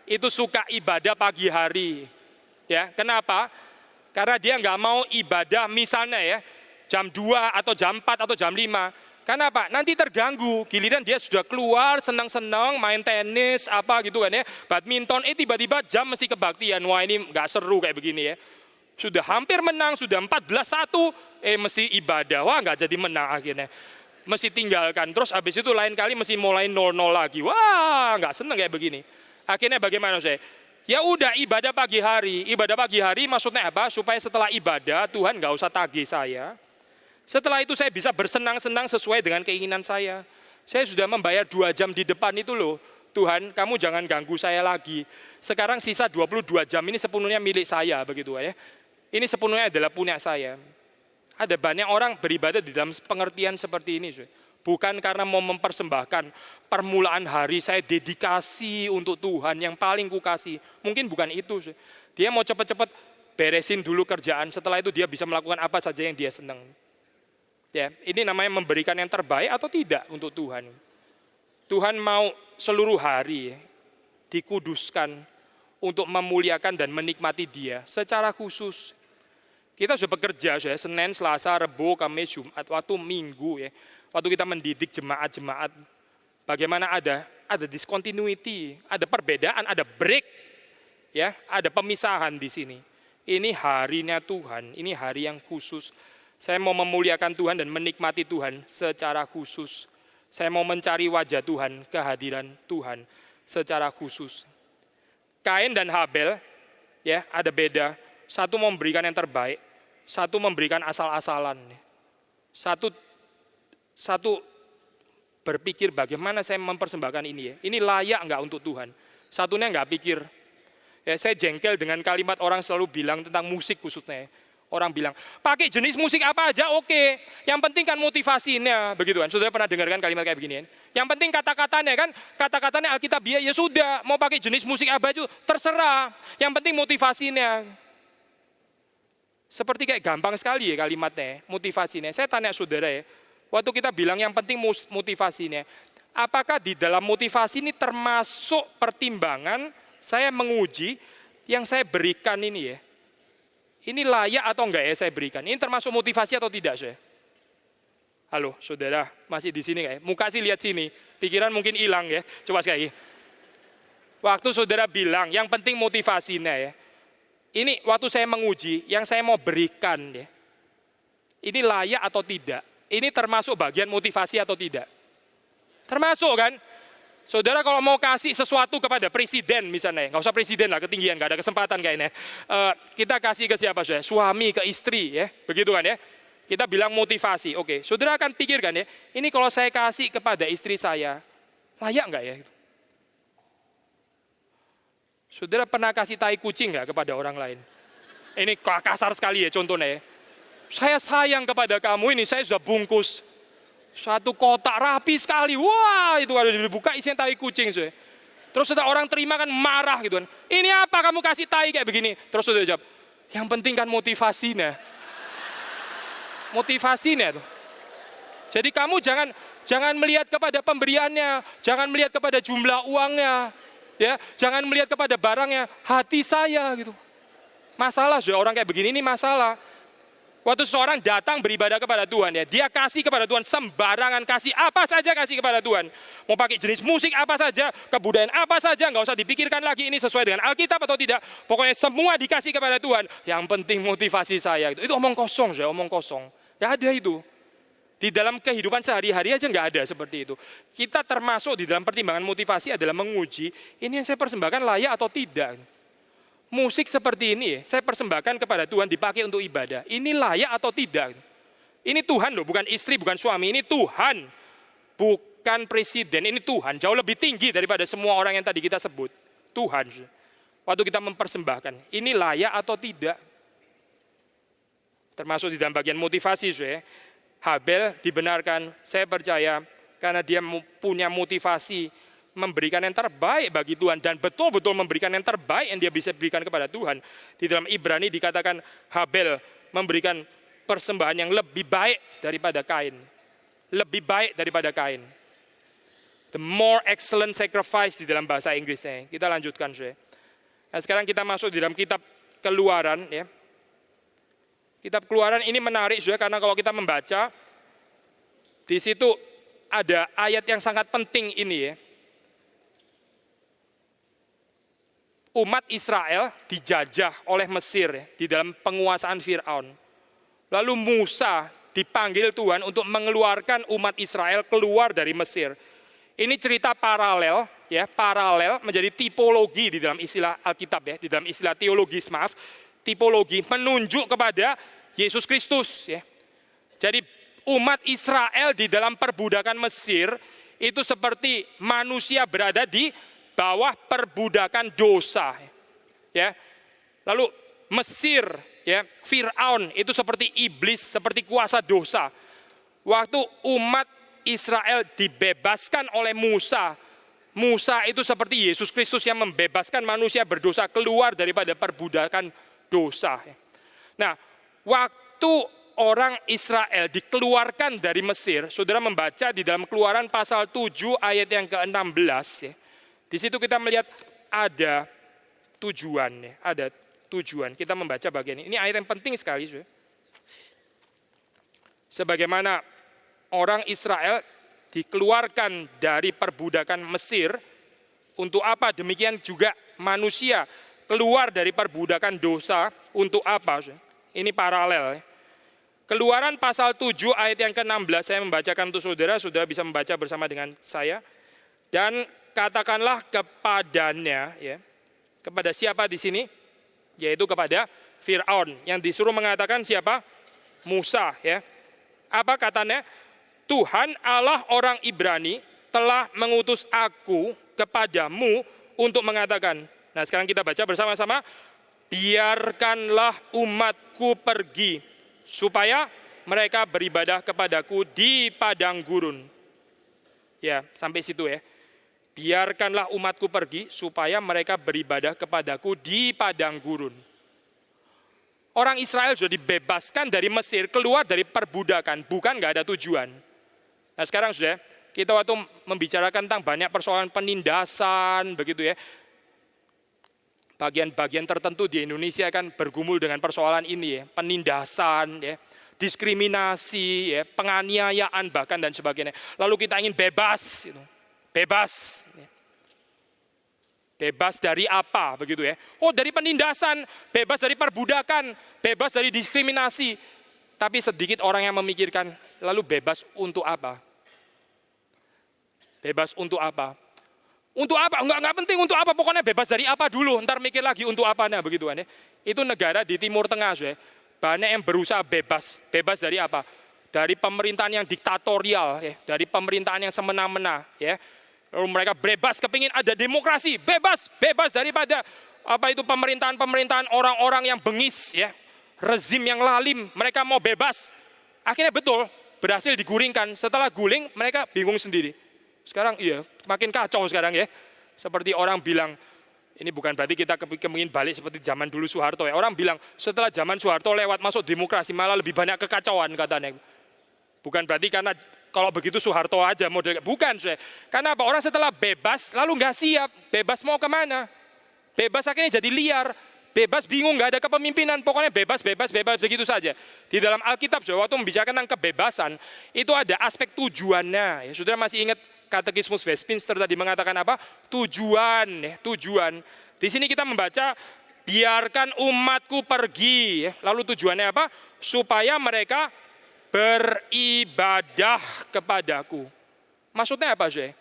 itu suka ibadah pagi hari. Ya, kenapa? Karena dia nggak mau ibadah misalnya ya, jam 2 atau jam 4 atau jam 5. Kenapa? Nanti terganggu, giliran dia sudah keluar, senang-senang, main tenis, apa gitu kan ya, badminton, tiba-tiba jam mesti kebaktian, wah ini nggak seru kayak begini ya. Sudah hampir menang, sudah 14-1, mesti ibadah, wah nggak jadi menang akhirnya. mesti tinggalkan. Terus habis itu lain kali mesti mulai 0-0 lagi. Wah, nggak seneng kayak begini. Akhirnya bagaimana saya? Ya udah ibadah pagi hari. Ibadah pagi hari maksudnya apa? Supaya setelah ibadah Tuhan nggak usah tagih saya. Setelah itu saya bisa bersenang-senang sesuai dengan keinginan saya. Saya sudah membayar 2 jam di depan itu loh. Tuhan, kamu jangan ganggu saya lagi. Sekarang sisa 22 jam ini sepenuhnya milik saya begitu ya. Ini sepenuhnya adalah punya saya. Ada banyak orang beribadah di dalam pengertian seperti ini. Bukan karena mau mempersembahkan permulaan hari saya dedikasi untuk Tuhan yang paling kukasih. Mungkin bukan itu. Dia mau cepat-cepat beresin dulu kerjaan. Setelah itu dia bisa melakukan apa saja yang dia senang. Ya, ini namanya memberikan yang terbaik atau tidak untuk Tuhan. Tuhan mau seluruh hari dikuduskan untuk memuliakan dan menikmati Dia secara khusus. Kita sudah bekerja, Senin, Selasa, Rabu, Kamis, Jumat, waktu Minggu ya. Waktu kita mendidik jemaat-jemaat, bagaimana ada discontinuity, ada perbedaan, ada break, ya, ada pemisahan di sini. Ini harinya Tuhan, ini hari yang khusus. Saya mau memuliakan Tuhan dan menikmati Tuhan secara khusus. Saya mau mencari wajah Tuhan, kehadiran Tuhan secara khusus. Kain dan Habel, ya, ada beda. Satu memberikan yang terbaik, satu memberikan asal-asalan. Satu berpikir bagaimana saya mempersembahkan ini ya. Ini layak enggak untuk Tuhan. Satunya enggak pikir. Ya, saya jengkel dengan kalimat orang selalu bilang tentang musik khususnya. Orang bilang, pakai jenis musik apa aja oke. Yang penting kan motivasinya, begitu kan. Saudara pernah dengarkan kalimat kayak begini kan? Yang penting kata-katanya kan, kata-katanya Alkitabiah, ya sudah, mau pakai jenis musik apa itu terserah. Yang penting motivasinya. Seperti kayak gampang sekali ya kalimatnya, motivasinya. Saya tanya saudara ya, waktu kita bilang yang penting motivasinya, apakah di dalam motivasi ini termasuk pertimbangan saya menguji yang saya berikan ini ya? Ini layak atau enggak ya saya berikan? Ini termasuk motivasi atau tidak saya? Halo, saudara, masih di sini kayak? Muka sih lihat sini, pikiran mungkin hilang ya. Coba sekali. Waktu saudara bilang, yang penting motivasinya ya. Ini waktu saya menguji, yang saya mau berikan ya. Ini layak atau tidak? Ini termasuk bagian motivasi atau tidak? Termasuk kan? Saudara kalau mau kasih sesuatu kepada presiden misalnya, nggak usah presiden lah, ketinggian, nggak ada kesempatan kayaknya. Kita kasih ke siapa saja? Suami ke istri ya, begitu kan ya? Kita bilang motivasi, oke. Saudara akan pikirkan ya, ini kalau saya kasih kepada istri saya, layak nggak ya? Saudara pernah kasih tai kucing nggak kepada orang lain? Ini kasar sekali ya contohnya ya. Saya sayang kepada kamu ini, saya sudah bungkus. Satu kotak rapi sekali, wah itu kalau dibuka isinya tai kucing. Terus sudah orang terima kan marah gitu kan. Ini apa kamu kasih tai kayak begini? Terus sudah jawab, yang penting kan motivasinya. Motivasinya tuh. Jadi kamu jangan melihat kepada pemberiannya, jangan melihat kepada jumlah uangnya, ya, jangan melihat kepada barangnya, hati saya gitu. Masalah sudah orang kayak begini ini masalah. Waktu seseorang datang beribadah kepada Tuhan ya, dia kasih kepada Tuhan sembarangan, kasih apa saja kasih kepada Tuhan. Mau pakai jenis musik apa saja, kebudayaan apa saja, nggak usah dipikirkan lagi ini sesuai dengan Alkitab atau tidak. Pokoknya semua dikasih kepada Tuhan. Yang penting motivasi saya itu omong kosong ya, omong kosong. Nggak ada itu. Di dalam kehidupan sehari-hari aja nggak ada seperti itu. Kita termasuk di dalam pertimbangan motivasi adalah menguji ini yang saya persembahkan layak atau tidak. Musik seperti ini, saya persembahkan kepada Tuhan dipakai untuk ibadah. Ini layak atau tidak? Ini Tuhan loh, bukan istri, bukan suami. Ini Tuhan, bukan presiden. Ini Tuhan, jauh lebih tinggi daripada semua orang yang tadi kita sebut. Tuhan, waktu kita mempersembahkan, ini layak atau tidak? Termasuk di dalam bagian motivasi, Habel dibenarkan, saya percaya, karena dia punya motivasi, memberikan yang terbaik bagi Tuhan dan betul-betul memberikan yang terbaik yang dia bisa berikan kepada Tuhan. Di dalam Ibrani dikatakan Habel memberikan persembahan yang lebih baik daripada Kain. Lebih baik daripada Kain. The more excellent sacrifice di dalam bahasa Inggrisnya. Kita lanjutkan, saudara. Nah, sekarang kita masuk di dalam kitab Keluaran ya. Kitab Keluaran ini menarik saudara, karena kalau kita membaca di situ ada ayat yang sangat penting ini ya. Umat Israel dijajah oleh Mesir ya, di dalam penguasaan Fir'aun. Lalu Musa dipanggil Tuhan untuk mengeluarkan umat Israel keluar dari Mesir. Ini cerita paralel, ya, paralel menjadi tipologi di dalam istilah Alkitab, ya, di dalam istilah teologis, maaf, tipologi menunjuk kepada Yesus Kristus, ya. Jadi umat Israel di dalam perbudakan Mesir itu seperti manusia berada di bawah perbudakan dosa, ya. Lalu Mesir, ya, Firaun itu seperti iblis, seperti kuasa dosa. Waktu umat Israel dibebaskan oleh Musa, Musa itu seperti Yesus Kristus yang membebaskan manusia berdosa keluar daripada perbudakan dosa. Nah, waktu orang Israel dikeluarkan dari Mesir, saudara membaca di dalam Keluaran pasal 7 ayat yang ke-16, ya. Di situ kita melihat ada tujuan, ya, ada tujuan. Kita membaca bagian ini. Ini ayat yang penting sekali, saudara. Sebagaimana orang Israel dikeluarkan dari perbudakan Mesir, untuk apa? Demikian juga manusia keluar dari perbudakan dosa, untuk apa? Ini paralel. Keluaran pasal 7 ayat yang ke-16, saya membacakan untuk saudara, saudara bisa membaca bersama dengan saya. Dan katakanlah kepadanya, ya, kepada siapa di sini? Yaitu kepada Firaun, yang disuruh mengatakan siapa? Musa, ya. Apa katanya? Tuhan Allah orang Ibrani telah mengutus aku kepadamu untuk mengatakan. Nah, sekarang kita baca bersama-sama. Biarkanlah umatku pergi, supaya mereka beribadah kepadaku di padang gurun. Ya, sampai situ, ya. Biarkanlah umatku pergi, supaya mereka beribadah kepadaku di padang gurun. Orang Israel sudah dibebaskan dari Mesir, keluar dari perbudakan, bukan nggak ada tujuan. Nah, sekarang sudah kita waktu membicarakan tentang banyak persoalan penindasan, begitu, ya. Bagian-bagian tertentu di Indonesia kan bergumul dengan persoalan ini, ya, penindasan, ya, diskriminasi, ya, penganiayaan bahkan dan sebagainya. Lalu kita ingin bebas, gitu. Bebas, ya. Bebas dari apa, begitu, ya? Oh, dari penindasan, bebas dari perbudakan, bebas dari diskriminasi. Tapi sedikit orang yang memikirkan, lalu bebas untuk apa? Bebas untuk apa? Untuk apa? Enggak penting untuk apa, pokoknya bebas dari apa dulu, ntar mikir lagi untuk apanya, begitu kan, ya. Itu negara di Timur Tengah, ya. Banyak yang berusaha bebas. Bebas dari apa? Dari pemerintahan yang diktatorial, ya. Dari pemerintahan yang semena-mena, ya. Lalu mereka bebas, kepingin ada demokrasi, bebas daripada apa itu pemerintahan orang-orang yang bengis, ya. Rezim yang lalim, mereka mau bebas. Akhirnya betul, berhasil diguringkan. Setelah guling, mereka bingung sendiri. Sekarang iya, makin kacau sekarang, ya. Seperti orang bilang, ini bukan berarti kita kepingin balik seperti zaman dulu Soeharto, ya. Orang bilang setelah zaman Soeharto lewat masuk demokrasi malah lebih banyak kekacauan katanya. Bukan berarti karena kalau begitu Soeharto aja model, bukan, saya. Karena apa? Orang setelah bebas lalu nggak siap, bebas mau kemana? Bebas akhirnya jadi liar. Bebas bingung, nggak ada kepemimpinan, pokoknya bebas begitu saja. Di dalam Alkitab, waktu membicarakan tentang kebebasan, itu ada aspek tujuannya. Ya, saudara masih ingat Katekismus Westminster tadi mengatakan apa? Tujuan, ya, tujuan. Di sini kita membaca, biarkan umatku pergi. Ya. Lalu tujuannya apa? Supaya mereka beribadah kepadaku. Maksudnya apa, Zoe?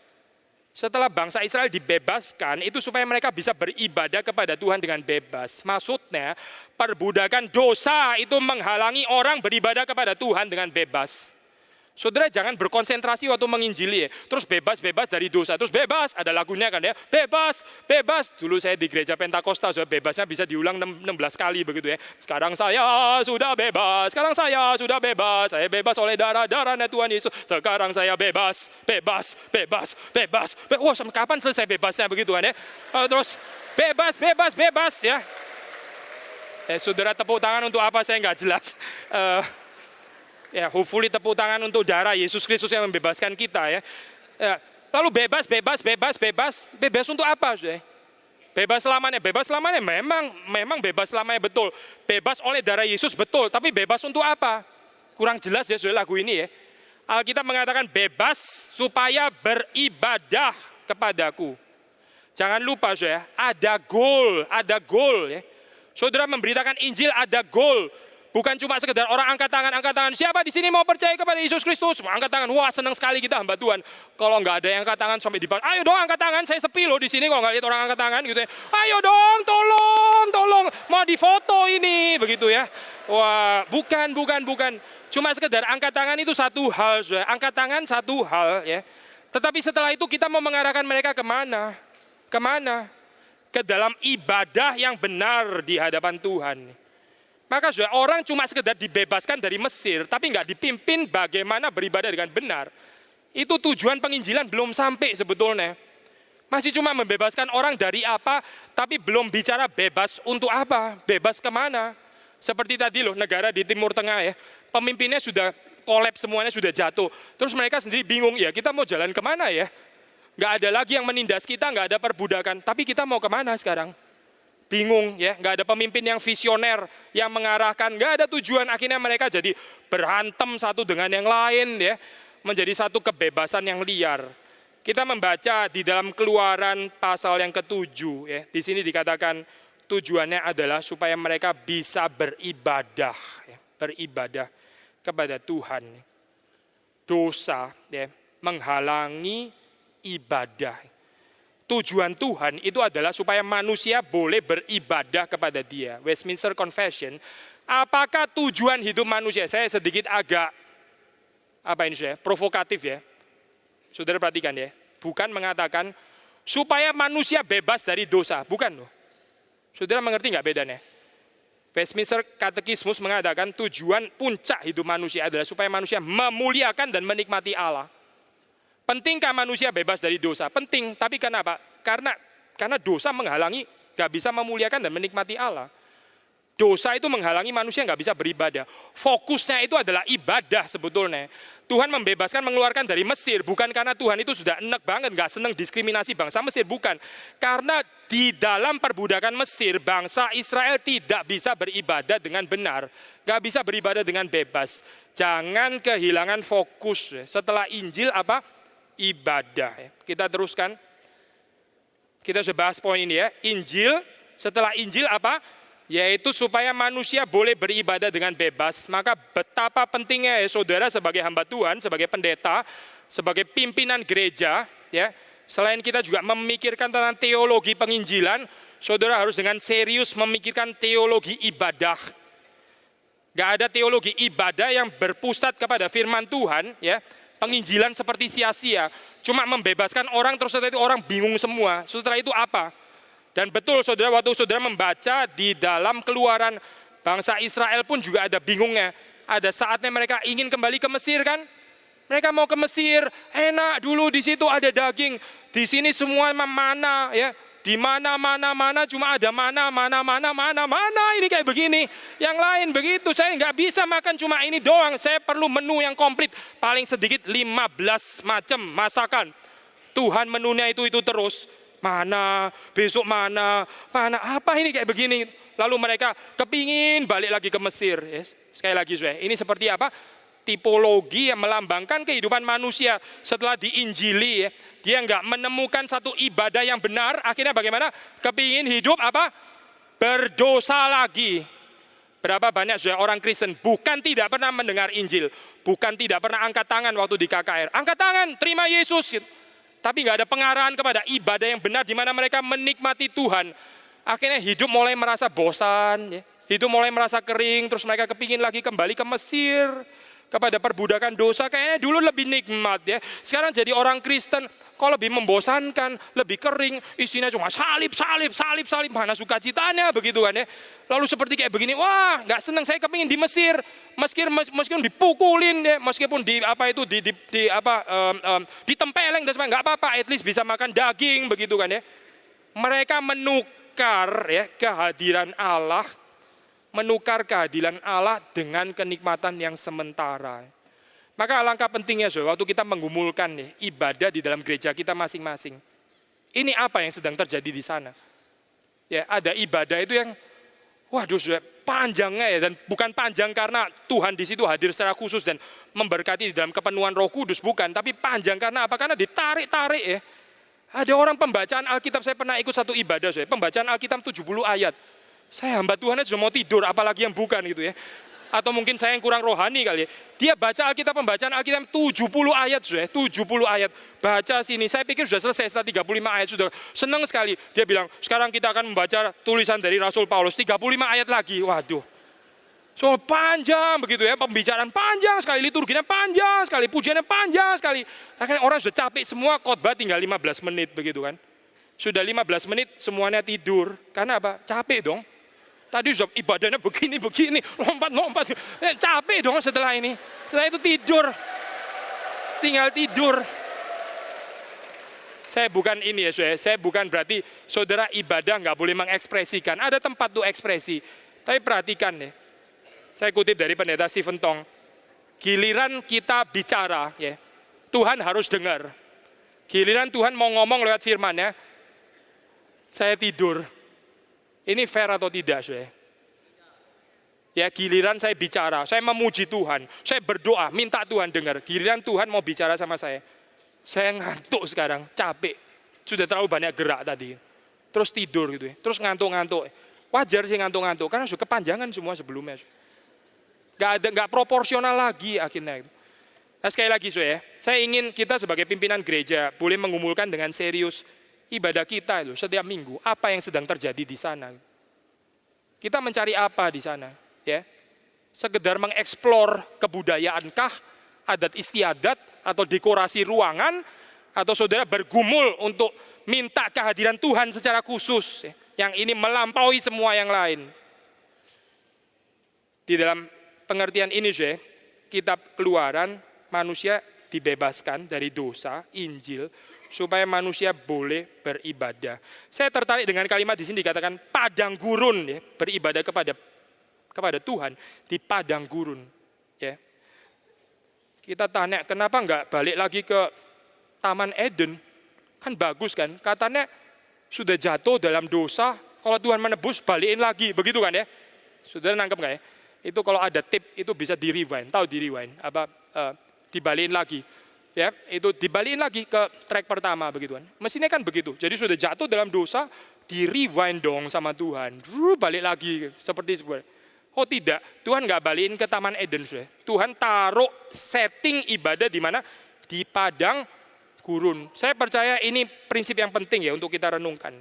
Setelah bangsa Israel dibebaskan, itu supaya mereka bisa beribadah kepada Tuhan dengan bebas. Maksudnya, perbudakan dosa itu menghalangi orang beribadah kepada Tuhan dengan bebas. Saudara jangan berkonsentrasi waktu menginjili, ya. Terus bebas dari dosa, terus bebas, ada lagunya kan, ya. Bebas. Dulu saya di gereja Pentakosta, bebasnya bisa diulang 16 kali begitu, ya. Sekarang saya sudah bebas, saya bebas oleh darah-darahnya Tuhan Yesus. Sekarang saya bebas. Wah, sampai kapan selesai bebasnya begitu kan, ya. Terus bebas, ya. Saudara tepuk tangan untuk apa saya nggak jelas. Ya, hopefully tepuk tangan untuk darah Yesus Kristus yang membebaskan kita, ya. Lalu bebas untuk apa, Saudara? Bebas selamanya memang bebas selamanya betul. Bebas oleh darah Yesus betul, tapi bebas untuk apa? Kurang jelas, ya, Saudara, lagu ini, ya. Alkitab mengatakan bebas supaya beribadah kepadaku. Jangan lupa, Saudara, ada goal, ya. Saudara memberitakan Injil ada goal. Bukan cuma sekedar orang angkat tangan. Siapa di sini mau percaya kepada Yesus Kristus? Angkat tangan. Wah, senang sekali kita hamba Tuhan. Kalau nggak ada yang angkat tangan sampai dibahas, ayo dong angkat tangan. Saya sepi loh di sini kalau nggak lihat orang angkat tangan gitu ya. Ayo dong, tolong. Mau difoto ini, begitu ya. Wah, bukan. Cuma sekedar angkat tangan itu satu hal, saudara. Angkat tangan satu hal ya. Tetapi setelah itu kita mau mengarahkan mereka kemana? Kemana? Ke dalam ibadah yang benar di hadapan Tuhan. Maka sudah orang cuma sekedar dibebaskan dari Mesir, tapi nggak dipimpin bagaimana beribadah dengan benar. Itu tujuan penginjilan belum sampai sebetulnya. Masih cuma membebaskan orang dari apa, tapi belum bicara bebas untuk apa, bebas kemana. Seperti tadi loh, negara di Timur Tengah ya, pemimpinnya sudah kolaps semuanya, sudah jatuh. Terus mereka sendiri bingung, ya kita mau jalan kemana ya? Nggak ada lagi yang menindas kita, nggak ada perbudakan, tapi kita mau kemana sekarang? Bingung ya, nggak ada pemimpin yang visioner yang mengarahkan, nggak ada tujuan, akhirnya mereka jadi berantem satu dengan yang lain ya, menjadi satu kebebasan yang liar. Kita membaca di dalam Keluaran pasal yang ke-7 ya, di sini dikatakan tujuannya adalah supaya mereka bisa beribadah ya, beribadah kepada Tuhan. Dosa ya, menghalangi ibadah. Tujuan Tuhan itu adalah supaya manusia boleh beribadah kepada Dia. Westminster Confession. Apakah tujuan hidup manusia? Saya sedikit agak provokatif ya. Saudara perhatikan ya. Bukan mengatakan supaya manusia bebas dari dosa, bukan loh. Saudara mengerti nggak bedanya? Westminster Katekismus mengatakan tujuan puncak hidup manusia adalah supaya manusia memuliakan dan menikmati Allah. Pentingkah manusia bebas dari dosa? Penting, tapi kenapa? Karena dosa menghalangi, gak bisa memuliakan dan menikmati Allah. Dosa itu menghalangi manusia gak bisa beribadah. Fokusnya itu adalah ibadah sebetulnya. Tuhan membebaskan, mengeluarkan dari Mesir, bukan karena Tuhan itu sudah enek banget, gak senang diskriminasi bangsa Mesir, bukan. Karena di dalam perbudakan Mesir, bangsa Israel tidak bisa beribadah dengan benar. Gak bisa beribadah dengan bebas. Jangan kehilangan fokus. Setelah Injil apa? Ibadah. Kita teruskan. Kita sudah bahas poin ini ya. Injil, setelah Injil apa? Yaitu supaya manusia boleh beribadah dengan bebas. Maka betapa pentingnya ya saudara sebagai hamba Tuhan, sebagai pendeta, sebagai pimpinan gereja ya. Selain kita juga memikirkan tentang teologi penginjilan, saudara harus dengan serius memikirkan teologi ibadah. Gak ada teologi ibadah yang berpusat kepada firman Tuhan ya. Penginjilan seperti sia-sia, cuma membebaskan orang terus setelah itu orang bingung semua. Setelah itu apa? Dan betul saudara, waktu saudara membaca di dalam Keluaran, bangsa Israel pun juga ada bingungnya. Ada saatnya mereka ingin kembali ke Mesir kan? Mereka mau ke Mesir, enak dulu di situ ada daging, di sini semua mana ya? Di mana cuma ada mana ini kayak begini. Yang lain begitu, saya nggak bisa makan cuma ini doang. Saya perlu menu yang komplit, paling sedikit 15 macam masakan. Tuhan menunya itu terus. Mana, besok mana apa ini kayak begini. Lalu mereka kepingin balik lagi ke Mesir. Yes. Sekali lagi ini seperti apa? Tipologi yang melambangkan kehidupan manusia setelah diinjili ya. Dia nggak menemukan satu ibadah yang benar, akhirnya bagaimana? Kepingin hidup apa? Berdosa lagi. Berapa banyak sudah orang Kristen bukan tidak pernah mendengar Injil, bukan tidak pernah angkat tangan waktu di KKR. Angkat tangan, terima Yesus. Tapi nggak ada pengarahan kepada ibadah yang benar di mana mereka menikmati Tuhan. Akhirnya hidup mulai merasa bosan, ya. Hidup mulai merasa kering, terus mereka kepingin lagi kembali ke Mesir. Kepada perbudakan dosa, kayaknya dulu lebih nikmat ya. Sekarang jadi orang Kristen, kok lebih membosankan, lebih kering, isinya cuma salib, mana sukacitanya begitu kan ya. Lalu seperti kayak begini, wah nggak seneng, saya kepingin di Mesir, meskipun dipukulin ya, meskipun ditempeleng dan sebagainya, nggak apa-apa, at least bisa makan daging begitu kan ya. Mereka menukar ya kehadiran Allah, menukar kehadiran Allah dengan kenikmatan yang sementara. Maka alangkah pentingnya waktu kita menggumulkan ibadah di dalam gereja kita masing-masing. Ini apa yang sedang terjadi di sana? Ya, ada ibadah itu yang panjangnya ya, dan bukan panjang karena Tuhan di situ hadir secara khusus dan memberkati di dalam kepenuhan Roh Kudus, bukan, tapi panjang karena apa? Karena ditarik-tarik ya. Ada orang pembacaan Alkitab, saya pernah ikut satu ibadah, pembacaan Alkitab 70 ayat. Saya hamba Tuhan sudah mau tidur, apalagi yang bukan gitu ya. Atau mungkin saya yang kurang rohani kali ya. Dia baca Alkitab, pembacaan Alkitab 70 ayat sudah, 70 ayat. Baca sini, saya pikir sudah selesai setelah 35 ayat, sudah senang sekali. Dia bilang, sekarang kita akan membaca tulisan dari Rasul Paulus, 35 ayat lagi. Waduh, so panjang begitu ya, pembicaraan panjang sekali, liturginya panjang sekali, pujiannya panjang sekali. Akhirnya orang sudah capek semua, khotbah tinggal 15 menit begitu kan. Sudah 15 menit semuanya tidur. Karena apa? Capek dong. Tadi sudah ibadahnya begini, lompat. Capek dong setelah ini. Setelah itu tidur. Tinggal tidur. Saya bukan ini ya, saya bukan berarti saudara ibadah nggak boleh mengekspresikan. Ada tempat tuh ekspresi. Tapi perhatikan ya. Saya kutip dari pendeta Stephen Tong. Giliran kita bicara, ya, Tuhan harus dengar. Giliran Tuhan mau ngomong lewat firman-Nya, saya tidur. Ini fair atau tidak, saudara? Ya, giliran saya bicara, saya memuji Tuhan, saya berdoa, minta Tuhan dengar. Giliran Tuhan mau bicara sama saya ngantuk sekarang, capek, sudah terlalu banyak gerak tadi. Terus tidur gitu ya, terus ngantuk-ngantuk. Wajar sih ngantuk-ngantuk, karena sudah kepanjangan semua sebelumnya. Nggak proporsional lagi akhirnya. Nah, sekali lagi saudara, saya ingin kita sebagai pimpinan gereja boleh mengumulkan dengan serius ibadah kita itu setiap minggu. Apa yang sedang terjadi di sana? Kita mencari apa di sana? Ya, sekedar mengeksplor kebudayaankah, adat istiadat atau dekorasi ruangan, atau saudara bergumul untuk minta kehadiran Tuhan secara khusus, yang ini melampaui semua yang lain. Di dalam pengertian ini, kitab Keluaran, manusia dibebaskan dari dosa, Injil, supaya manusia boleh beribadah. Saya tertarik dengan kalimat di sini dikatakan padang gurun, ya, beribadah kepada Tuhan di padang gurun. Ya. Kita tanya, kenapa enggak balik lagi ke Taman Eden? Kan bagus kan? Katanya sudah jatuh dalam dosa, kalau Tuhan menebus balikin lagi, begitu kan ya? Saudara nangkep nggak ya? Itu kalau ada tip itu bisa di rewind, tahu di rewind apa? Dibalikin lagi. Ya, itu dibalikin lagi ke track pertama begitu kan. Mesinnya kan begitu. Jadi sudah jatuh dalam dosa, di rewind dong sama Tuhan. Balik lagi seperti sebuah. Oh tidak, Tuhan nggak balikin ke Taman Eden. Tuhan taruh setting ibadah di mana? Di padang gurun. Saya percaya ini prinsip yang penting ya untuk kita renungkan.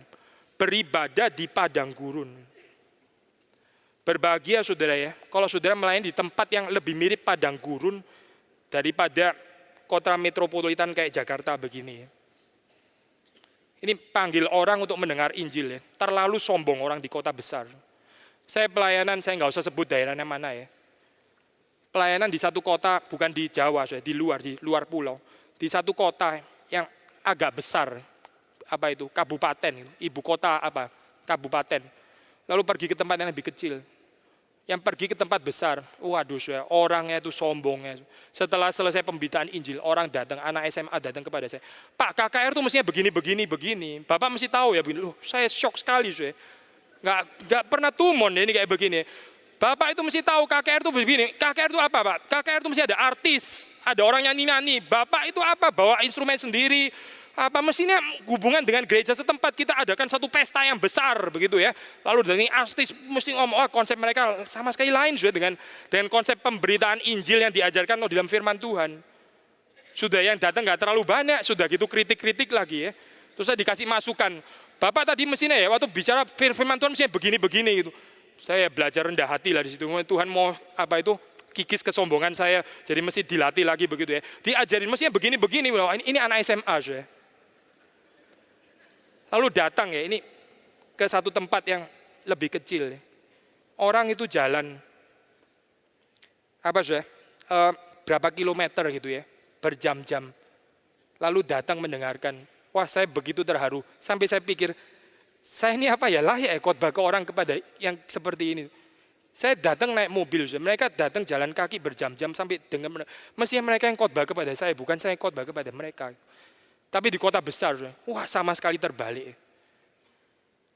Beribadah di padang gurun. Berbahagia saudara ya, kalau saudara melayani di tempat yang lebih mirip padang gurun daripada kota metropolitan kayak Jakarta begini. Ini panggil orang untuk mendengar Injil ya. Terlalu sombong orang di kota besar. Saya pelayanan, saya nggak usah sebut daerahnya mana ya. Pelayanan di satu kota, bukan di Jawa, di luar pulau. Di satu kota yang agak besar, apa itu, kabupaten, ibu kota apa, kabupaten. Lalu pergi ke tempat yang lebih kecil. Yang pergi ke tempat besar, waduh saya, orangnya itu sombongnya. Setelah selesai pemberitaan Injil, orang datang, anak SMA datang kepada saya. Pak, KKR itu mestinya begini. Bapak mesti tahu ya begini. Saya shock sekali saya. Nggak pernah tumon ya ini kayak begini. Bapak itu mesti tahu KKR itu begini. KKR itu apa Pak? KKR itu mesti ada artis, ada orang nyanyi. Bapak itu apa? Bawa instrumen sendiri. Apa mestinya hubungan dengan gereja setempat kita adakan satu pesta yang besar begitu ya. Lalu dari artis mesti ngomong konsep mereka sama sekali lain sudah dengan konsep pemberitaan Injil yang diajarkan di dalam firman Tuhan. Sudah yang datang nggak terlalu banyak, sudah gitu kritik lagi ya. Terus saya dikasih masukan. Bapak tadi mestinya ya waktu bicara firman Tuhan mestinya begini gitu. Saya belajar rendah hati lah di situ. Tuhan mau apa itu kikis kesombongan saya, jadi mesti dilatih lagi begitu ya. Diajarin mestinya begini. Ini anak SMA saya. Lalu datang ya ini ke satu tempat yang lebih kecil. Orang itu jalan berapa kilometer gitu ya, berjam-jam. Lalu datang mendengarkan. Wah saya begitu terharu. Sampai saya pikir, saya ini apa ya layak khotbah ke orang kepada yang seperti ini. Saya datang naik mobil, mereka datang jalan kaki berjam-jam sampai dengar. Mestinya mereka yang khotbah kepada saya, bukan saya yang khotbah kepada mereka. Tapi di kota besar, wah sama sekali terbalik.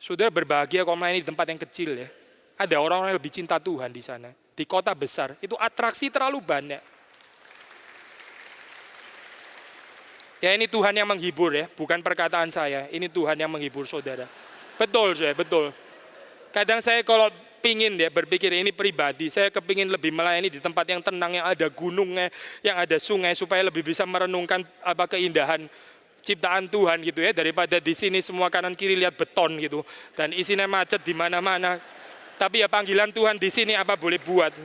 Saudara berbahagia kalau melayani di tempat yang kecil ya. Ada orang-orang yang lebih cinta Tuhan di sana. Di kota besar, itu atraksi terlalu banyak. Ya ini Tuhan yang menghibur ya, bukan perkataan saya. Ini Tuhan yang menghibur saudara. Betul saya, betul. Kadang saya kalau kepingin ya, berpikir ini pribadi, saya kepingin lebih melayani di tempat yang tenang, yang ada gunungnya, yang ada sungai, supaya lebih bisa merenungkan keindahan ciptaan Tuhan gitu ya, daripada di sini semua kanan kiri lihat beton gitu dan isinya macet di mana-mana. Tapi ya panggilan Tuhan di sini apa boleh buat.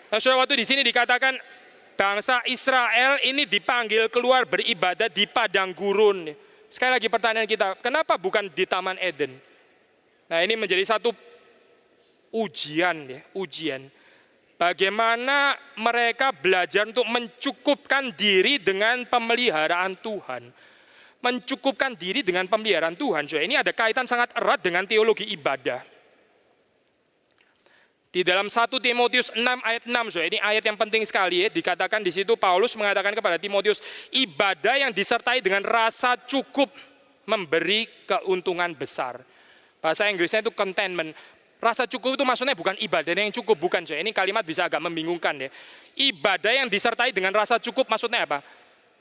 Nah, saudara, waktu di sini dikatakan bangsa Israel ini dipanggil keluar beribadah di padang gurun. Sekali lagi pertanyaan kita, kenapa bukan di Taman Eden? Nah, ini menjadi satu ujian ya, ujian. Bagaimana mereka belajar untuk mencukupkan diri dengan pemeliharaan Tuhan. Mencukupkan diri dengan pemeliharaan Tuhan. So, ini ada kaitan sangat erat dengan teologi ibadah. Di dalam 1 Timotius 6 ayat 6, so, ini ayat yang penting sekali ya, dikatakan di situ Paulus mengatakan kepada Timotius, ibadah yang disertai dengan rasa cukup memberi keuntungan besar. Bahasa Inggrisnya itu contentment. Rasa cukup itu maksudnya bukan ibadah yang cukup, bukan. So, ini kalimat bisa agak membingungkan ya. Ibadah yang disertai dengan rasa cukup maksudnya apa?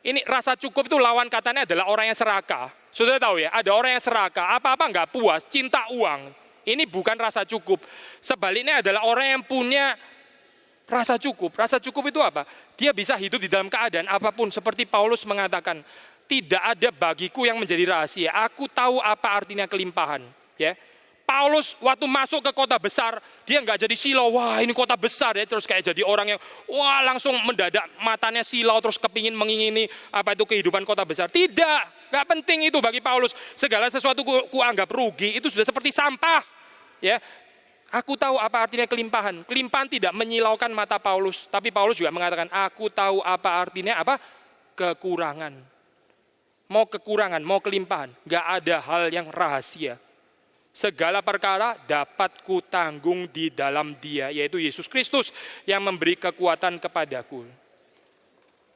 Ini rasa cukup itu lawan katanya adalah orang yang serakah. Sudah tahu ya, ada orang yang serakah, apa-apa nggak puas, cinta uang. Ini bukan rasa cukup. Sebaliknya adalah orang yang punya rasa cukup. Rasa cukup itu apa? Dia bisa hidup di dalam keadaan apapun. Seperti Paulus mengatakan, tidak ada bagiku yang menjadi rahasia. Aku tahu apa artinya kelimpahan. Ya, Paulus waktu masuk ke kota besar, dia nggak jadi silau, wah ini kota besar ya, terus kayak jadi orang yang, wah langsung mendadak matanya silau, terus kepingin mengingini apa itu kehidupan kota besar. Tidak, nggak penting itu bagi Paulus. Segala sesuatu ku anggap rugi, itu sudah seperti sampah. Ya, aku tahu apa artinya kelimpahan. Kelimpahan tidak menyilaukan mata Paulus, tapi Paulus juga mengatakan, aku tahu apa artinya apa kekurangan. Mau kekurangan, mau kelimpahan, nggak ada hal yang rahasia. Segala perkara dapat kutanggung di dalam Dia, yaitu Yesus Kristus yang memberi kekuatan kepadaku.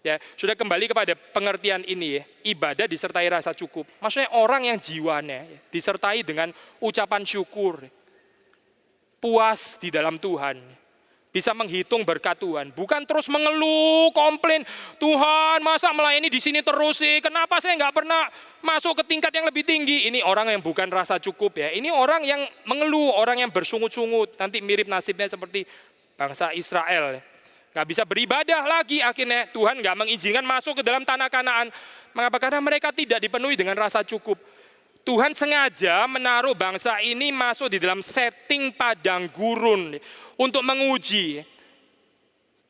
Ya, sudah kembali kepada pengertian ini ya, ibadah disertai rasa cukup. Maksudnya orang yang jiwanya ya, disertai dengan ucapan syukur, puas di dalam Tuhan, bisa menghitung berkat Tuhan, bukan terus mengeluh, komplain, Tuhan masa melayani di sini terus sih, kenapa saya nggak pernah masuk ke tingkat yang lebih tinggi. Ini orang yang bukan rasa cukup ya, ini orang yang mengeluh, orang yang bersungut-sungut, nanti mirip nasibnya seperti bangsa Israel. Nggak bisa beribadah lagi akhirnya, Tuhan nggak mengizinkan masuk ke dalam tanah Kanaan. Mengapa? Karena mereka tidak dipenuhi dengan rasa cukup. Tuhan sengaja menaruh bangsa ini masuk di dalam setting padang gurun untuk menguji,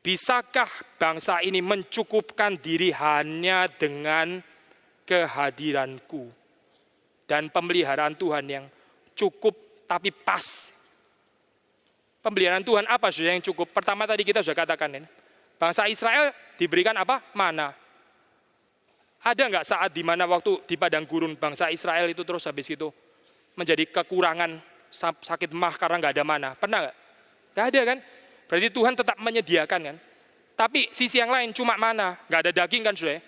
bisakah bangsa ini mencukupkan diri hanya dengan kehadiranku dan pemeliharaan Tuhan yang cukup tapi pas. Pemeliharaan Tuhan apa saja yang cukup? Pertama tadi kita sudah katakan, bangsa Israel diberikan apa? Mana. Ada nggak saat di mana waktu di padang gurun bangsa Israel itu terus habis itu menjadi kekurangan, sakit mah karena nggak ada mana? Pernah nggak? Nggak ada kan? Berarti Tuhan tetap menyediakan kan? Tapi sisi yang lain cuma mana? Nggak ada daging kan sudah?